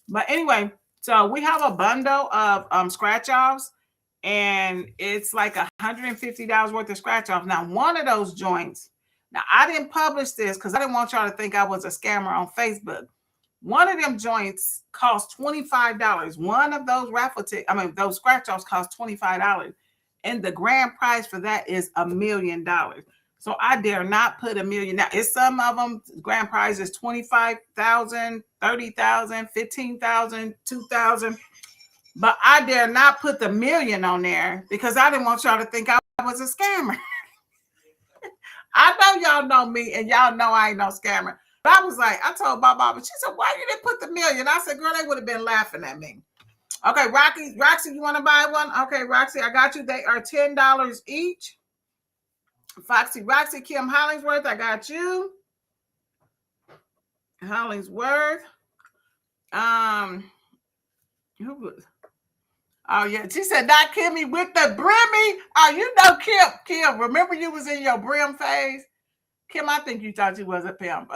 But anyway, so we have a bundle of scratch offs. And it's like $150 worth of scratch off. Now, one of those joints, now I didn't publish this because I didn't want y'all to think I was a scammer on Facebook. One of them joints cost $25. One of those those scratch-offs cost $25. And the grand prize for that is $1 million. So I dare not put $1 million. Now, it's some of them, grand prize is 25,000, 30,000, 15,000, 2,000. But I dare not put the $1 million on there because I didn't want y'all to think I was a scammer. I know y'all know me and y'all know I ain't no scammer. But I was like, I told my mama, she said, why you didn't put the $1 million? I said, girl, they would have been laughing at me. Okay, Roxy, you want to buy one? Okay, Roxy, I got you. They are $10 each. Foxy, Roxy, Kim Hollingsworth, I got you. Hollingsworth. Who was? Oh, yeah. She said, not Kimmy with the brimmy. Oh, you know Kim. Kim, remember you was in your brim phase? Kim, I think you thought you was a pimp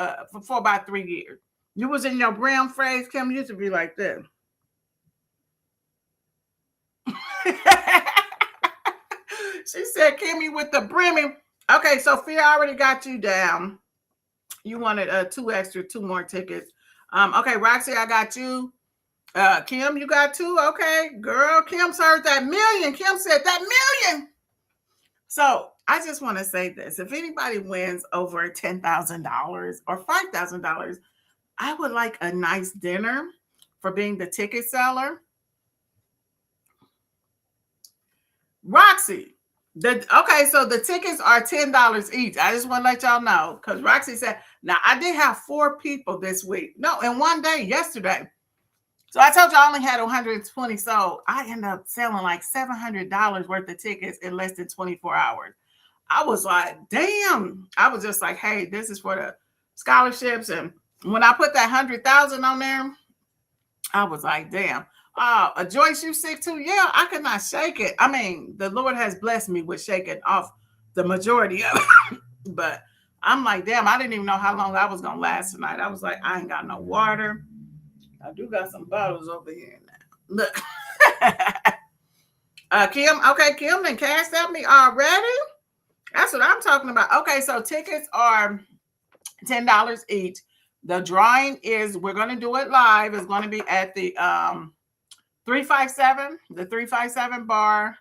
for about 3 years. You was in your brim phase. Kim used to be like this. She said, Kimmy with the brimmy. Okay, Sophia, I already got you down. You wanted two more tickets. Okay, Roxy, I got you. Kim, you got 2. Okay, girl, Kim heard that $1 million. Kim said that $1 million. So I just want to say this. If anybody wins over $10,000 or $5,000, I would like a nice dinner for being the ticket seller. Roxy, so the tickets are $10 each. I just want to let y'all know because Roxy said, now I did have 4 people this week. No, in one day, yesterday. So I told you I only had 120 sold. I ended up selling like $700 worth of tickets in less than 24 hours. I was like, damn. I was just like, hey, this is for the scholarships. And when I put that 100,000 on there, I was like, damn. Joyce, you sick too? Yeah, I could not shake it. I mean, the Lord has blessed me with shaking off the majority of it. But I'm like, damn, I didn't even know how long I was going to last tonight. I was like, I ain't got no water. I do got some bottles over here now. Look. Kim, okay, Kim then cashed out me already. That's what I'm talking about. Okay, so tickets are $10 each. The drawing is, we're going to do it live. It's going to be at the 357 bar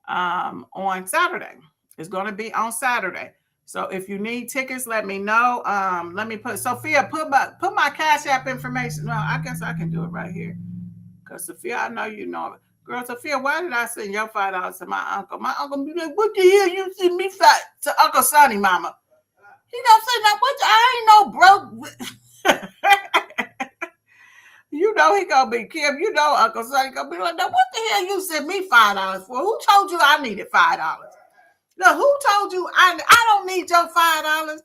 on Saturday. It's going to be on Saturday. So if you need tickets, let me know. Let me put Sophia, put my Cash App information. Well, I guess I can do it right here. Because Sophia, I know you know it. Girl, Sophia, why did I send your $5 to my uncle? My uncle be like, what the hell you send me to Uncle Sonny, mama? He don't say that. What? I ain't no broke. You know he gonna be Kim. You know Uncle Sonny gonna be like, now what the hell you sent me $5 for? Who told you I needed $5? Look, who told you I don't need your $5?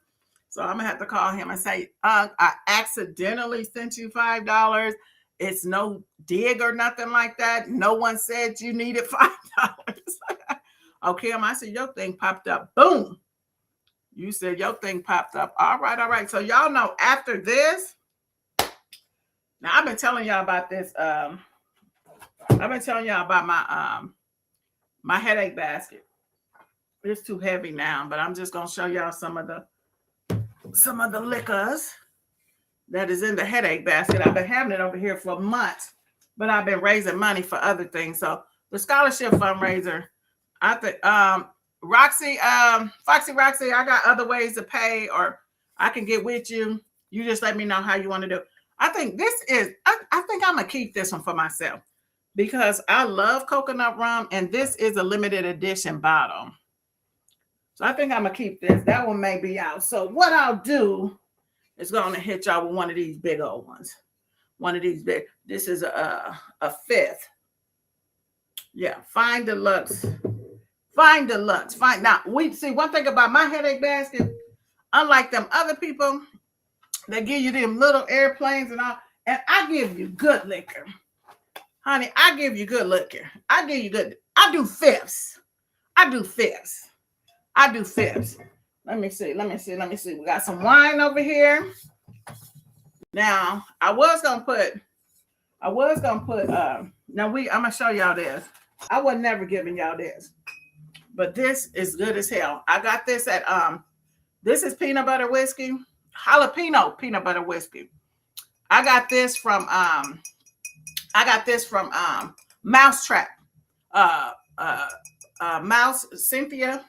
So I'm gonna have to call him and say, I accidentally sent you $5. It's no dig or nothing like that. No one said you needed $5. Okay, I said your thing popped up. Boom. You said your thing popped up. All right. So y'all know after this. Now I've been telling y'all about this. I've been telling y'all about my headache basket. It's too heavy now, but I'm just gonna show y'all some of the liquors that is in the headache basket. I've been having it over here for months, but I've been raising money for other things. So the scholarship fundraiser, I think Roxy, Foxy Roxy, I got other ways to pay, or I can get with you. You just let me know how you want to do it. I think I think I'm gonna keep this one for myself because I love coconut rum, and this is a limited edition bottle. So I think I'm gonna keep this. That one may be out. So what I'll do is gonna hit y'all with one of these big old ones. One of these big. This is a 5th. Yeah, Fine Deluxe. Fine Deluxe. Fine. Now we see one thing about my headache basket. Unlike them other people, they give you them little airplanes and all, and I give you good liquor, honey. I give you good liquor. I give you good. I do fifths. Let me see. We got some wine over here. Now, I'm gonna show y'all this. I was never giving y'all this, but this is good as hell. I got this at this is peanut butter whiskey, jalapeno peanut butter whiskey. I got this from Mousetrap. Mouse Cynthia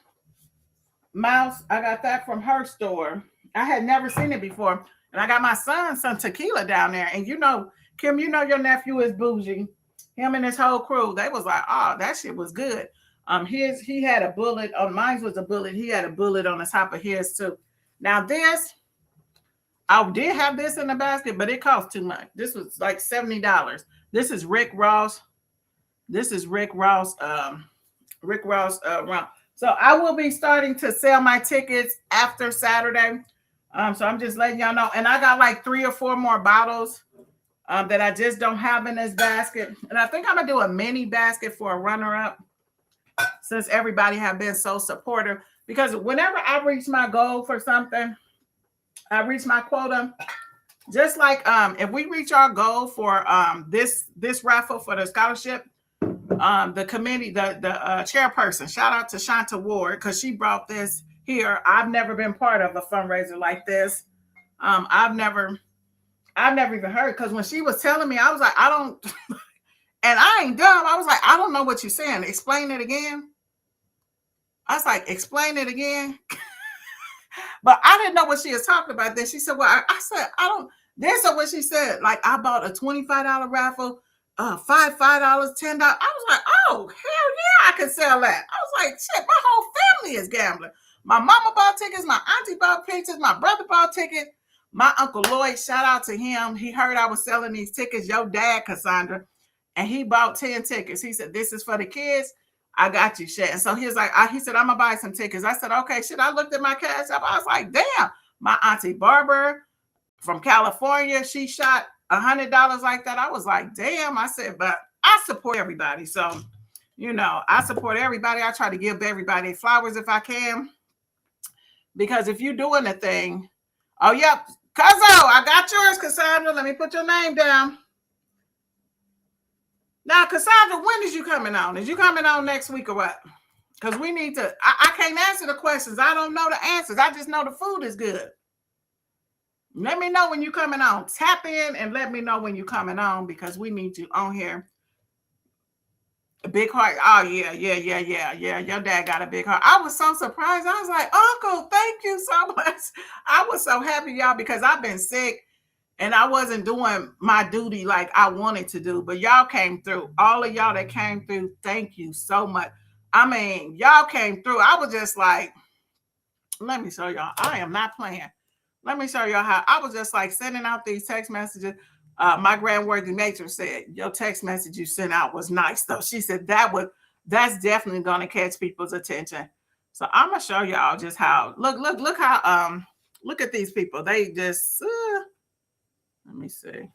Mouse. I got that from her store. I had never seen it before, and I got my son some tequila down there. And you know, Kim, you know your nephew is bougie. Him and his whole crew, they was like, oh, that shit was good. He had a bullet on mine was a bullet. He had a bullet on the top of his too. Now this, I did have this in the basket, but it cost too much. This was like $70. This is Rick Ross. This is Rick Ross. Rick Ross. So I will be starting to sell my tickets after Saturday. So I'm just letting y'all know. And I got like 3 or 4 more bottles that I just don't have in this basket. And I think I'm gonna do a mini basket for a runner-up, since everybody have been so supportive. Because whenever I reach my goal for something, I reach my quota. Just like if we reach our goal for this raffle for the scholarship, the committee, the chairperson, shout out to Shanta Ward, because she brought this here. I've never been part of a fundraiser like this. I've never even heard, because when she was telling me, I was like, I don't, and I ain't dumb. I was like, I don't know what you're saying. Explain it again. I was like, explain it again. But I didn't know what she was talking about. Then she said, well, I said, I don't. Then so what she said, like, I bought a $25 raffle, $5, $10. I was like, oh, hell yeah, I can sell that. I was like, shit, my whole family is gambling. My mama bought tickets, my auntie bought tickets, my brother bought tickets. My Uncle Lloyd, shout out to him. He heard I was selling these tickets, your dad, Cassandra, and he bought 10 tickets. He said, this is for the kids. I got you, shit. And so he was like, he said, I'm gonna buy some tickets. I said, okay, shit. I looked at my cash app. I was like, damn. My auntie Barbara from California, she shot $100 like that. I was like, damn. I said, but I support everybody. So, you know, I support everybody. I try to give everybody flowers if I can. Because if you're doing a thing, oh, yep. Cuzzo, I got yours, Cassandra. Let me put your name down. Now, Cassandra, when is you coming on? Is you coming on next week or what? Because we need to, I can't answer the questions. I don't know the answers. I just know the food is good. Let me know when you're coming on. Tap in and let me know when you're coming on, because we need you on here. A big heart. Oh, yeah. Your dad got a big heart. I was so surprised. I was like, Uncle, thank you so much. I was so happy, y'all, because I've been sick. And I wasn't doing my duty like I wanted to do, but y'all came through. All of y'all that came through, thank you so much. I mean, y'all came through. I was just like, let me show y'all. I am not playing. Let me show y'all how. I was just like sending out these text messages. My grandworthy matron said, your text message you sent out was nice, though. She said that's definitely going to catch people's attention. So I'm going to show y'all just how, look how, look at these people. They just, let me see.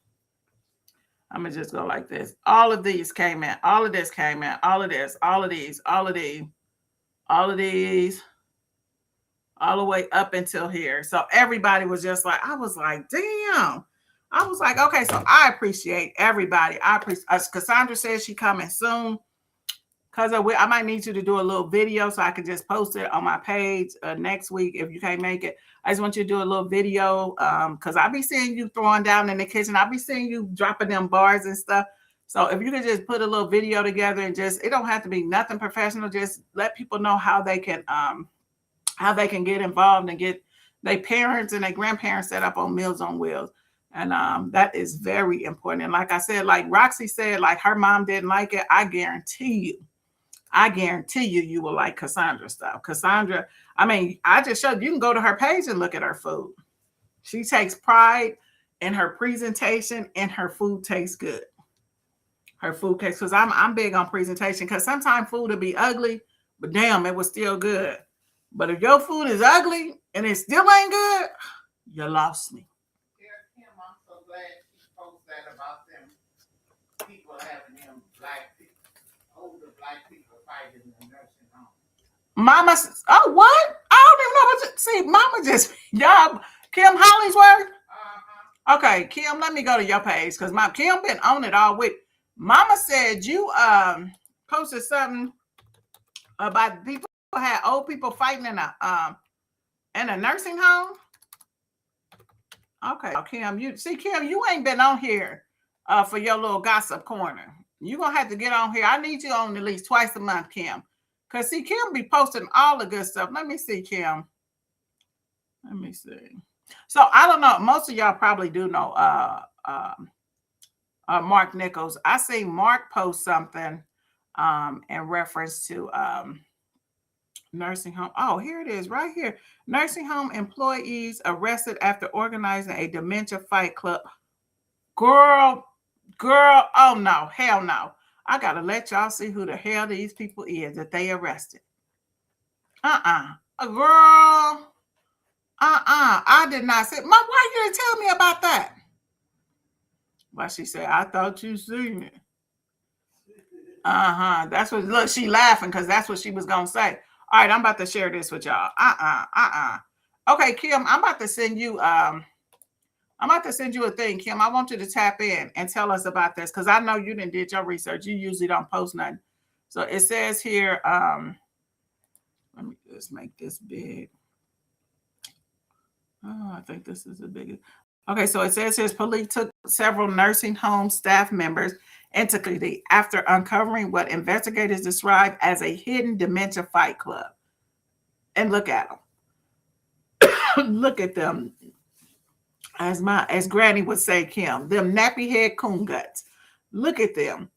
I'm going to just go like this. All of these came in. All of this came in. All of this. All of these. All of these. All of these. All the way up until here. So everybody was just like, I was like, damn. I was like, okay, so I appreciate everybody. Cassandra says she coming soon. Because I might need you to do a little video so I can just post it on my page next week if you can't make it. I just want you to do a little video because I'll be seeing you throwing down in the kitchen. I'll be seeing you dropping them bars and stuff. So if you could just put a little video together and just, it don't have to be nothing professional. Just let people know how they can get involved and get their parents and their grandparents set up on Meals on Wheels. And that is very important. And like I said, like Roxy said, like her mom didn't like it. I guarantee you, you will like Cassandra's stuff. Cassandra, I mean, I just showed you can go to her page and look at her food. She takes pride in her presentation, and her food tastes good. Her food tastes, because I'm big on presentation, because sometimes food will be ugly, but damn, it was still good. But if your food is ugly and it still ain't good, you lost me. Yeah, Kim, I'm so glad she posted that about them people having them black people, older black people fighting in the nursing home. Mama, oh, what? I don't even know what to see. Mama just, y'all, Kim Hollingsworth? Okay, Kim, let me go to your page, because Kim been on it all week. Mama said you posted something about people had old people fighting in a nursing home. Okay, Kim, Kim, you ain't been on here for your little gossip corner. You're gonna have to get on here. I need you on at least twice a month, Kim. Cause see, Kim be posting all the good stuff. Let me see, Kim. Let me see. So I don't know. Most of y'all probably do know Mark Nichols. I see Mark post something in reference to nursing home. Oh, here it is right here. Nursing home employees arrested after organizing a dementia fight club. Girl, oh no, hell no. I gotta let y'all see who the hell these people is that they arrested. Girl. I did not say. Why you didn't tell me about that? Well, she said, I thought you seen it. That's what, look, she laughing because that's what she was going to say. All right, I'm about to share this with y'all. Okay, Kim, I'm about to send you a thing, Kim. I want you to tap in and tell us about this because I know you didn't did your research. You usually don't post nothing. So it says here, let me just make this big. Oh, I think this is the biggest. Okay, so it says his police took several nursing home staff members into custody after uncovering what investigators described as a hidden dementia fight club. And look at them. Look at them. As Granny would say, Kim, them nappy head coon guts. Look at them.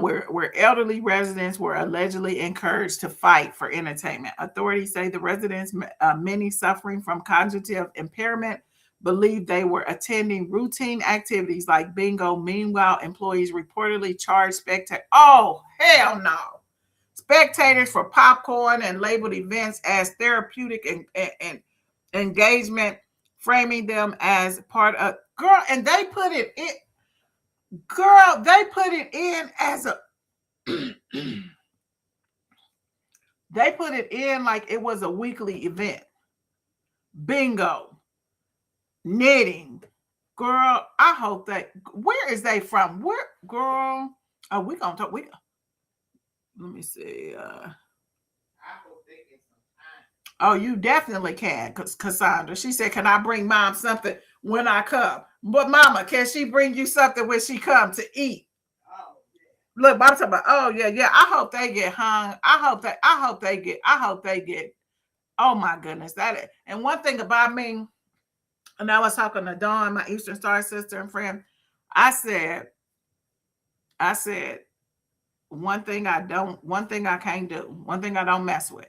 Where elderly residents were allegedly encouraged to fight for entertainment. Authorities say the residents, many suffering from cognitive impairment, believed they were attending routine activities like bingo. Meanwhile, employees reportedly charged spectators. Oh, hell no. Spectators for popcorn and labeled events as therapeutic and engagement, framing them as part of, girl, and they put it in. Girl, they put it in as a they put it in like it was a weekly event. Bingo. Knitting. Girl, I hope where is they from? Where, girl? Oh, we gonna talk. Let me see. Oh, you definitely can, Cassandra. She said, can I bring mom something when I come? But mama, can she bring you something when she come to eat? Oh, yeah. Look, I'm talking about, oh yeah. I hope they get hung. I hope they get, oh my goodness. And one thing about me, and I was talking to Dawn, my Eastern Star sister and friend, I said, one thing I can't do, one thing I don't mess with.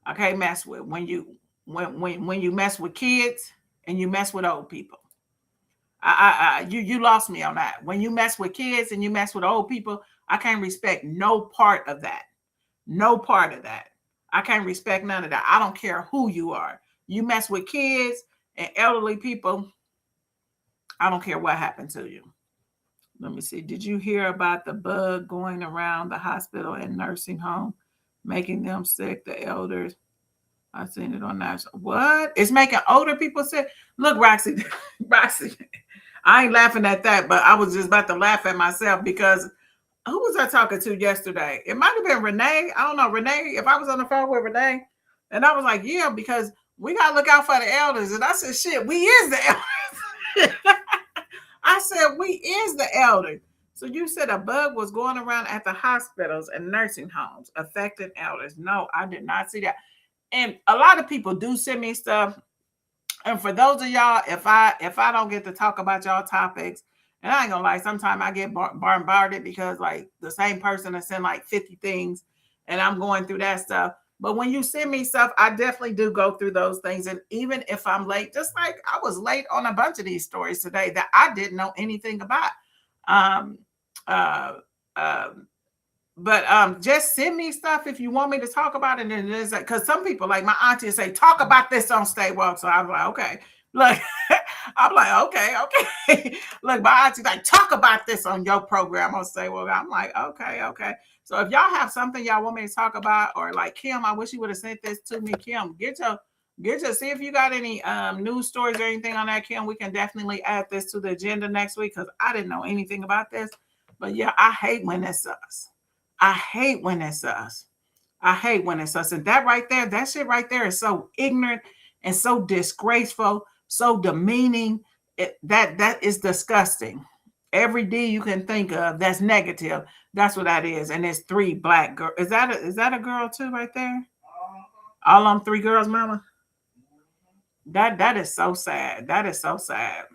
I can't mess with when you mess with kids and you mess with old people. You lost me on that. When you mess with kids and you mess with old people, I can't respect no part of that. No part of that. I can't respect none of that. I don't care who you are. You mess with kids and elderly people, I don't care what happened to you. Let me see. Did you hear about the bug going around the hospital and nursing home, making them sick, the elders? I've seen it on national. What? It's making older people sick? Look, Roxy, I ain't laughing at that, but I was just about to laugh at myself because who was I talking to yesterday? It might have been Renee. I don't know. Renee, if I was on the phone with Renee, and I was like, yeah, because we got to look out for the elders. And I said, shit, we is the elders. I said, we is the elders. So you said a bug was going around at the hospitals and nursing homes affecting elders. No, I did not see that. And a lot of people do send me stuff. And for those of y'all, if I don't get to talk about y'all topics, and I ain't gonna lie, sometimes I get bombarded because like the same person has sent like 50 things and I'm going through that stuff. But when you send me stuff, I definitely do go through those things. And even if I'm late, just like I was late on a bunch of these stories today that I didn't know anything about. But just send me stuff if you want me to talk about it. And it's like, because some people, like my auntie, say, talk about this on Stay Woke. So I'm like, okay. Look, I'm like, okay. Look, my auntie like, talk about this on your program on Stay Woke. I'm like, okay. So if y'all have something y'all want me to talk about, or like Kim, I wish you would have sent this to me. Kim, get your see if you got any news stories or anything on that, Kim. We can definitely add this to the agenda next week because I didn't know anything about this. But yeah, I hate when it's us. I hate when it's us. And that right there, that shit right there is so ignorant and so disgraceful. so demeaning. That is disgusting. Every D you can think of that's negative, that's what that is. And it's 3 black girls. Is that a girl too right there? All them 3 girls, mama? That is so sad. That is so sad.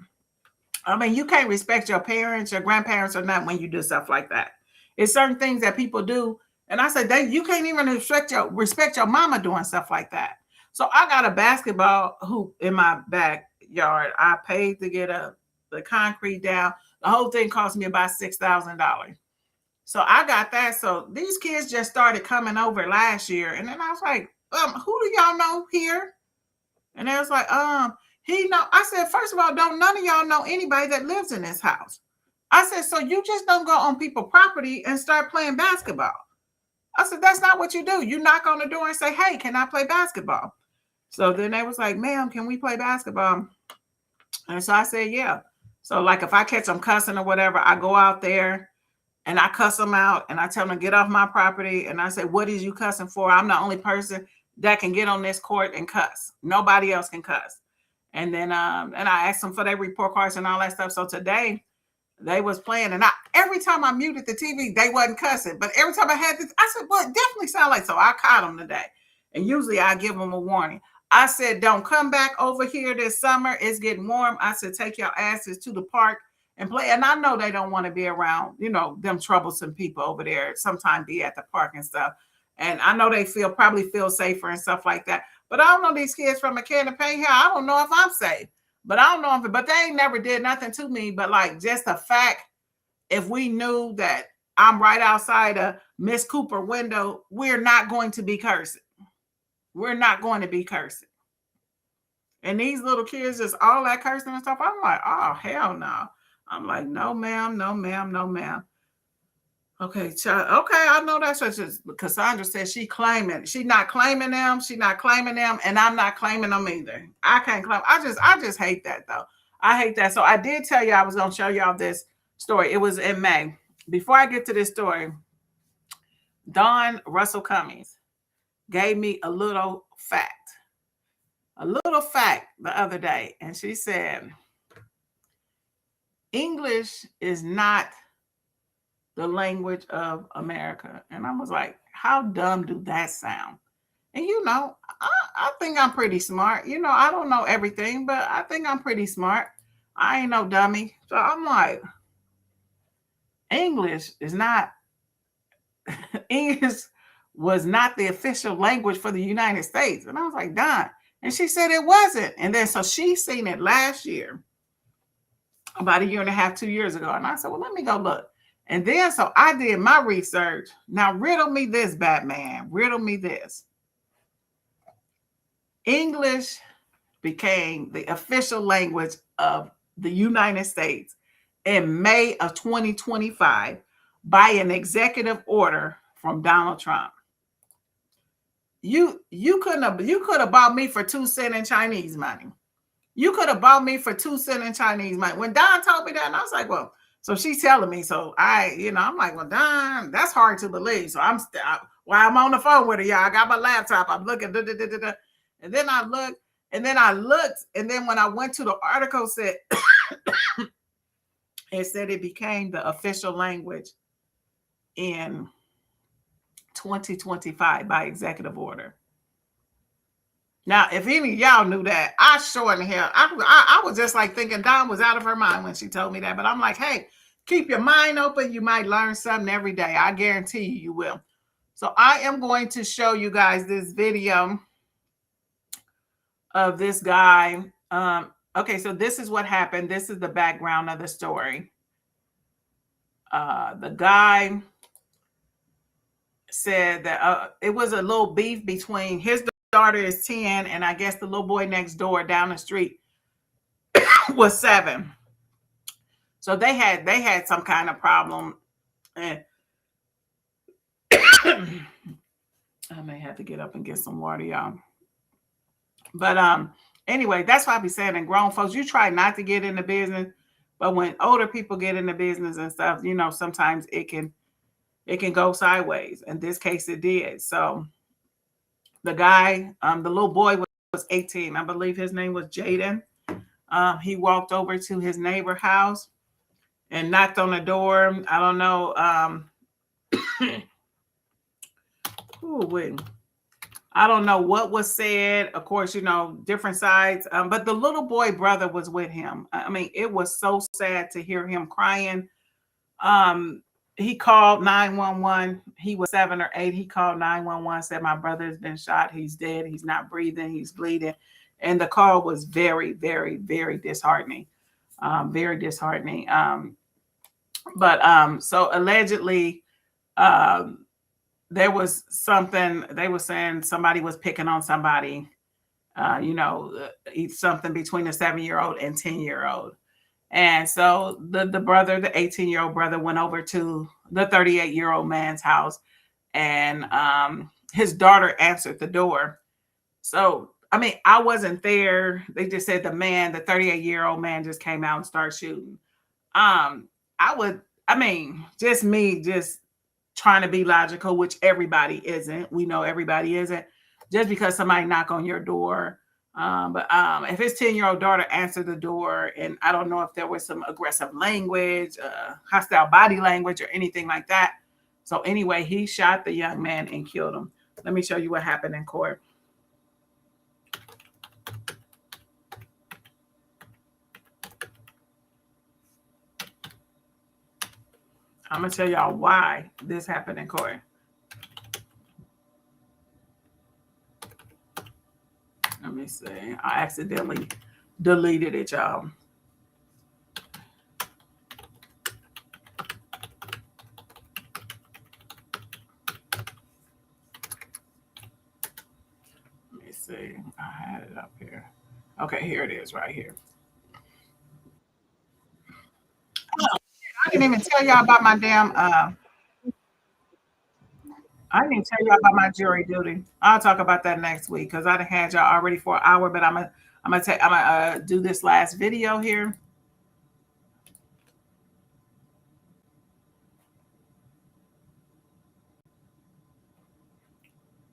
I mean, you can't respect your parents, your grandparents, or not when you do stuff like that. It's certain things that people do, and I said you can't even respect your mama doing stuff like that. So I got a basketball hoop in my backyard. I paid to get the concrete down. The whole thing cost me about $6,000. So I got that. So these kids just started coming over last year, and then I was like, who do y'all know here? And they was like, he know. I said, first of all, don't none of y'all know anybody that lives in this house. I said, so you just don't go on people's property and start playing basketball. I said, that's not what you do. You knock on the door and say, hey, can I play basketball? So then they was like, ma'am, can we play basketball? And so I said, yeah. So like if I catch them cussing or whatever, I go out there and I cuss them out and I tell them to get off my property. And I say, what is you cussing for? I'm the only person that can get on this court and cuss. Nobody else can cuss. And then and I asked them for their report cards and all that stuff. So today they was playing, and every time I muted the TV, they wasn't cussing. But every time I had this, I said, well, it definitely sound like so. I caught them today. And usually I give them a warning. I said, don't come back over here this summer. It's getting warm. I said, take your asses to the park and play. And I know they don't want to be around, them troublesome people over there. Sometimes be at the park and stuff. And I know they probably feel safer and stuff like that. But I don't know these kids from McKenna Payne here. I don't know if I'm safe. But I don't know but they ain't never did nothing to me. But like just the fact, if we knew that I'm right outside of Miss Cooper window, we're not going to be cursing. We're not going to be cursing. And these little kids just all that cursing and stuff. I'm like, oh, hell no. I'm like, no, ma'am, no, ma'am, no, ma'am. Okay, I know that's what Cassandra said. She's not claiming them. She's not claiming them, and I'm not claiming them either. I can't claim. I just hate that though. I hate that. So I did tell you I was gonna show y'all this story. It was in May. Before I get to this story, Dawn Russell Cummings gave me a little fact the other day, and she said, English is not the language of America. And I was like, how dumb do that sound? And I think I'm pretty smart. I don't know everything, but I think I'm pretty smart. I ain't no dummy. So I'm like, English was not the official language for the United States. And I was like, Don. And she said it wasn't. And then so she seen it last year, about 1.5 years, 2 years ago. And I said, well, let me go look. And then so I did my research. Now riddle me this, Batman. Riddle me this. English became the official language of the United States in May of 2025 by an executive order from Donald Trump. You could have bought me for 2 cents in Chinese money. You could have bought me for 2 cents in Chinese money. When Don told me that, and I was like, well, so she's telling me. So I'm like, well, Don, that's hard to believe. So I'm on the phone with her, y'all. I got my laptop. I'm looking, and then I looked, and then when I went to the article, said it said it became the official language in 2025 by executive order. Now, if any of y'all knew that, I sure in the hell, I was just like thinking Dawn was out of her mind when she told me that. But I'm like, hey, keep your mind open. You might learn something every day. I guarantee you will. So I am going to show you guys this video of this guy. Okay, so this is what happened. This is the background of the story. The guy said that it was a little beef between his daughter is 10, and I guess the little boy next door down the street was 7. So they had some kind of problem. And I may have to get up and get some water, y'all. But anyway, that's why I be saying, and grown folks, you try not to get into business, but when older people get into business and stuff, sometimes it can go sideways. In this case, it did. So the guy, the little boy was 18. I believe his name was Jaden. He walked over to his neighbor house and knocked on the door. I don't know. I don't know what was said. Of course, different sides. But the little boy brother was with him. I mean, it was so sad to hear him crying. He called 911. He was 7 or 8. He called 911, said, my brother has been shot. He's dead. He's not breathing. He's bleeding. And the call was very, very, very disheartening. Very disheartening. So allegedly, there was something, they were saying somebody was picking on somebody, something between a 7-year-old and 10-year-old. And so the brother, the 18-year-old brother, went over to the 38-year-old man's house, and his daughter answered the door. So, I mean, I wasn't there. They just said the 38-year-old man just came out and started shooting. Just trying to be logical, which everybody isn't. We know everybody isn't. Just because somebody knock on your door. But if his 10-year-old daughter answered the door, and I don't know if there was some aggressive language, hostile body language, or anything like that. So anyway, he shot the young man and killed him. Let me show you what happened in court. I'm going to tell y'all why this happened in court. Let me see. I accidentally deleted it, y'all. Let me see. I had it up here. Okay, here it is right here. I didn't even tell y'all about my damn I didn't tell y'all about my jury duty. I'll talk about that next week because I done had y'all already for an hour, but I'm gonna do this last video here.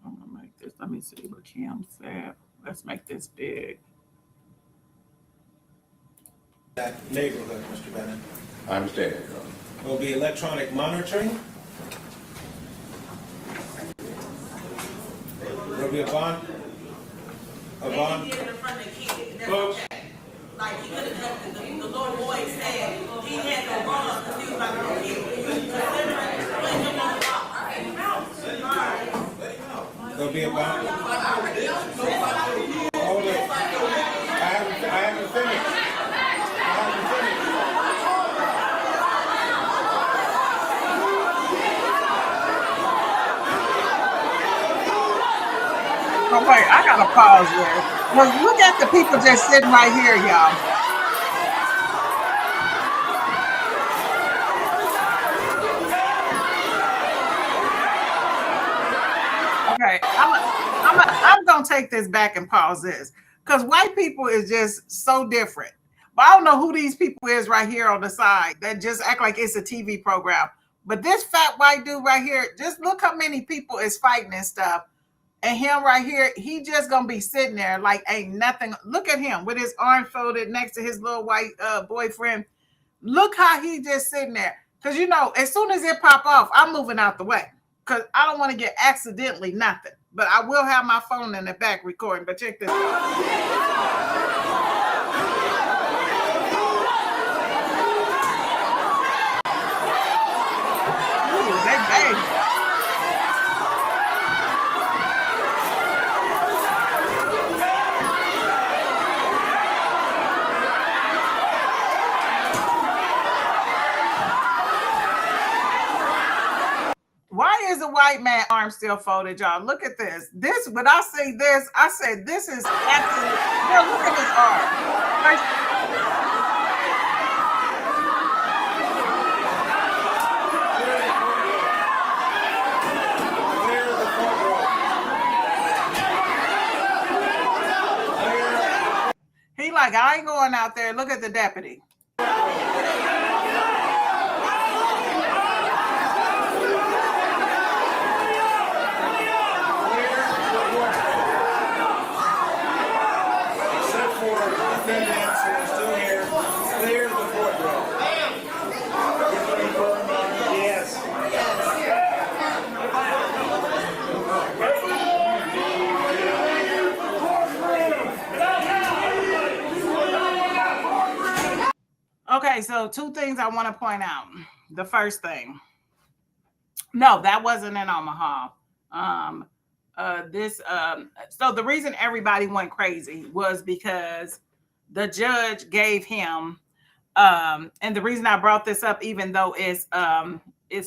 I'm gonna make this. Let me see what Kim said. Let's make this big. That neighborhood, Mr. Bennett. I understand. There'll be electronic monitoring. There'll be a bond. A bond. Folks. Like he could have the little boy said he had no wrong because he was like a kid. Put him on the block. There'll be a bond. Hold it. I haven't finished. Oh, wait, I gotta pause there. Well, look at the people just sitting right here, y'all. Okay, I'm gonna take this back and pause this because white people is just so different. But I don't know who these people is right here on the side that just act like it's a TV program. But this fat white dude right here, just look how many people is fighting and stuff. And him right here, he just gonna be sitting there like ain't nothing. Look at him with his arms folded next to his little white boyfriend. Look how he just sitting there. Because as soon as it pop off, I'm moving out the way. Because I don't want to get accidentally nothing. But I will have my phone in the back recording. But check this out. Ooh, they bang. Why is a white man arm still folded, y'all? Look at this. This, when I say this, I said this is absolutely. Girl, look at his arm. He like, I ain't going out there. Look at the deputy. Except for defendants So two things I want to point out. The first thing, no, that wasn't in Omaha. So the reason everybody went crazy was because the judge gave him, and the reason I brought this up, even though it's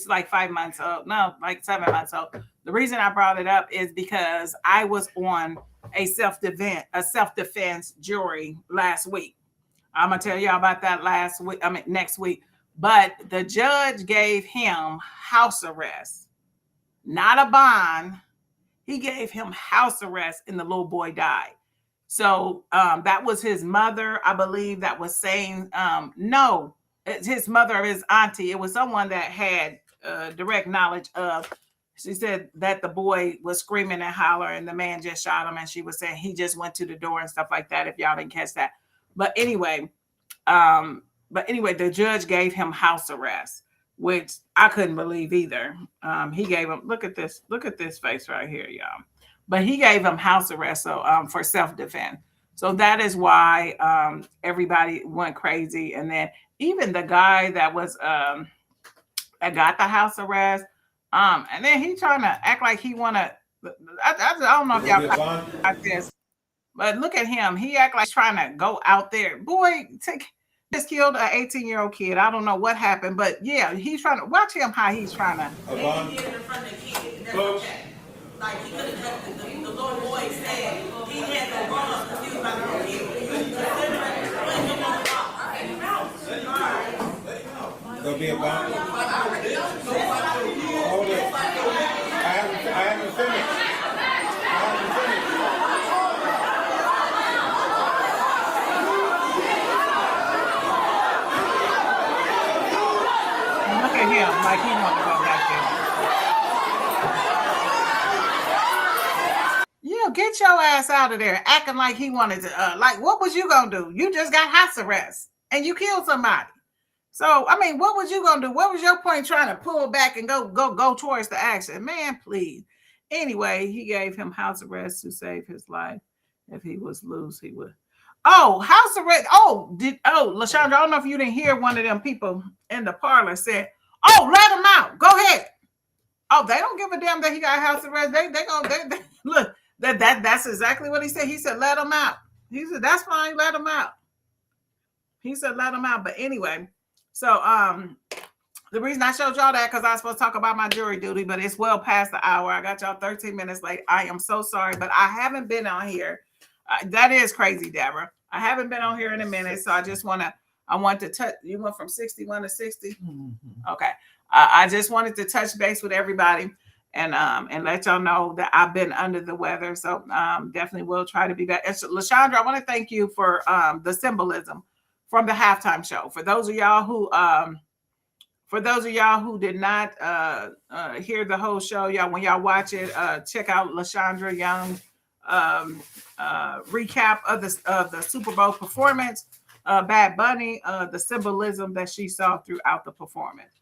like 5 months old, no, like 7 months old. The reason I brought it up is because I was on a self-defense jury last week. I'm gonna tell y'all about that next week. But the judge gave him house arrest, not a bond. He gave him house arrest, and the little boy died. So that was his mother, I believe, that was saying no. It's his mother or his auntie. It was someone that had direct knowledge of. She said that the boy was screaming and hollering, and the man just shot him. And she was saying he just went to the door and stuff like that. If y'all didn't catch that, but anyway, the judge gave him house arrest, which I couldn't believe either. He gave him, look at this face right here, y'all. But he gave him house arrest, so for self-defense. So that is why everybody went crazy. And then even the guy that was that got the house arrest, and then he trying to act like he wanna. I don't know if y'all like this, but look at him. He act like he's trying to go out there. Boy, just killed an 18-year-old kid. I don't know what happened, but yeah, he's trying to watch him how he's trying to. And he did it in front of the kid. And that's okay. Like he could have done the Lord boy said he had no wrong because he was about to kill him. There'll be a bond. Hold it. I haven't finished. Look at him like he wants to go back there. Yeah, get your ass out of there, acting like he wanted to. Like, what was you gonna do? You just got house arrest and you killed somebody. So, I mean, what was you gonna do? What was your point trying to pull back and go towards the action? Man, please. Anyway, he gave him house arrest to save his life. If he was loose, he would. Oh, house arrest. LaShondra, I don't know if you didn't hear one of them people in the parlor said, "Oh, let him out. Go ahead." Oh, they don't give a damn that he got house arrest. They look. That's exactly what he said. He said, "Let him out." He said, "That's fine. Let him out." He said, "Let him out." But anyway. So the reason I showed y'all that because I was supposed to talk about my jury duty, but it's well past the hour. I got y'all 13 minutes late. I am so sorry, but I haven't been on here. That is crazy, Deborah. I haven't been on here in a minute, so I want to touch. You went from 61 to 60. Mm-hmm. Okay. I just wanted to touch base with everybody and let y'all know that I've been under the weather. So definitely will try to be back. LaShondra, I want to thank you for the symbolism from the halftime show. For those of y'all who did not hear the whole show, y'all, when y'all watch it, check out LaShondra Young's recap of the Super Bowl performance, Bad Bunny, the symbolism that she saw throughout the performance.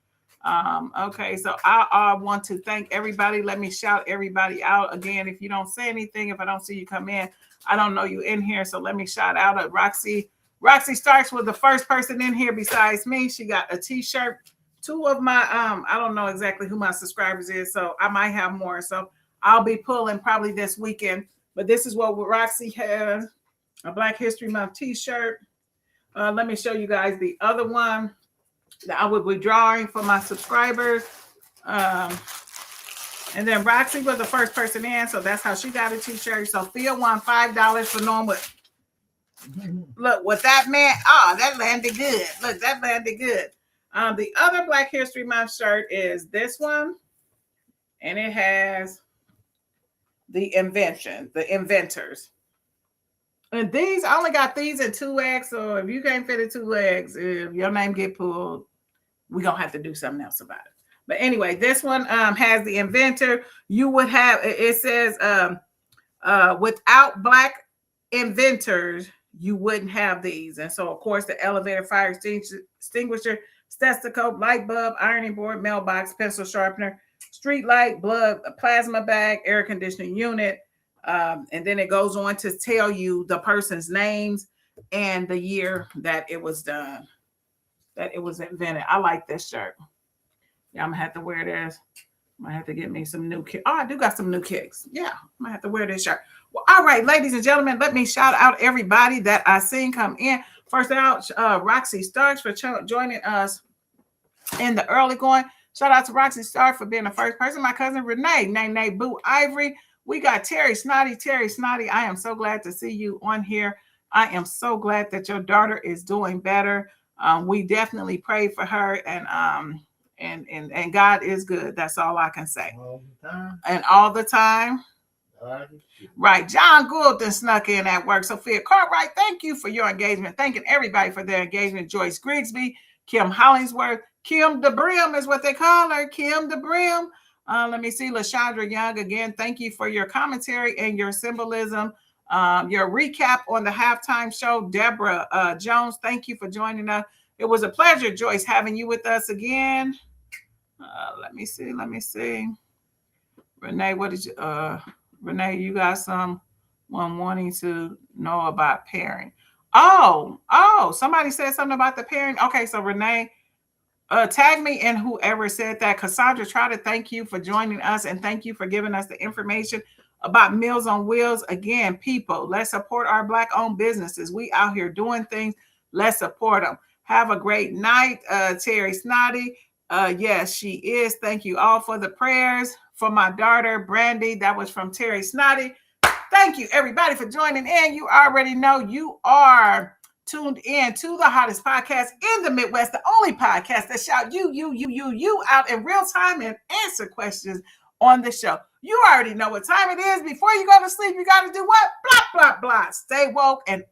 Okay, so I want to thank everybody. Let me shout everybody out again. If you don't say anything, if I don't see you come in, I don't know you in here. So let me shout out at Roxy. Roxy Starks was the first person in here besides me. She got a t-shirt. Two of my, I don't know exactly who my subscribers is, so I might have more. So I'll be pulling probably this weekend. But this is what Roxy has, a Black History Month t-shirt. Let me show you guys the other one that I would be drawing for my subscribers. And then Roxy was the first person in, so that's how she got a t-shirt. Sophia won $5 for knowing what. Look, what that meant. Oh, that landed good. Look, that landed good. The other Black History Month shirt is this one, and it has the inventors. And these, I only got these in 2X, so if you can't fit in 2X, if your name get pulled, we're going to have to do something else about it. But anyway, this one has the inventor. You would have, it says, without Black inventors, you wouldn't have these. And so, of course, the elevator, fire extinguisher, stethoscope, light bulb, ironing board, mailbox, pencil sharpener, street light, blood, plasma bag, air conditioning unit. And then it goes on to tell you the person's names and the year that it was done. that it was invented. I like this shirt. Yeah, I'm gonna have to wear this. I'm gonna have to get me some new kicks. Oh, I do got some new kicks. Yeah, I'm gonna have to wear this shirt. Well, all right, ladies and gentlemen, let me shout out everybody that I seen come in. First out, Roxy Starks for joining us in the early going. Shout out to Roxy Stark for being the first person. My cousin Renee, Nene Boo Ivory. We got Terry Snotty. Terry Snotty, I am so glad to see you on here. I am so glad that your daughter is doing better. We definitely pray for her, and God is good. That's all I can say. All the time. And all the time. Right. John Goulden snuck in at work. Sophia Cartwright, thank you for your engagement. Thanking everybody for their engagement. Joyce Grigsby, Kim Hollingsworth, Kim DeBrim is what they call her. Kim DeBrim. Let me see. LaShondra Young, again, thank you for your commentary and your symbolism. Your recap on the halftime show. Deborah Jones, thank you for joining us. It was a pleasure, Joyce, having you with us again. Let me see. Renee, what did you Renee, you got someone wanting to know about pairing. Oh, somebody said something about the pairing. Okay, so Renee, tag me in whoever said that. Cassandra, try to thank you for joining us and thank you for giving us the information about Meals on Wheels. Again, people, let's support our Black-owned businesses. We out here doing things. Let's support them. Have a great night, Terry Snotty. Yes, she is. Thank you all for the prayers for my daughter, Brandy. That was from Terry Snotty. Thank you, everybody, for joining in. You already know you are tuned in to the hottest podcast in the Midwest, the only podcast that shout you out in real time and answer questions on the show. You already know what time it is. Before you go to sleep, you got to do what? Blah, blah, blah. Stay woke and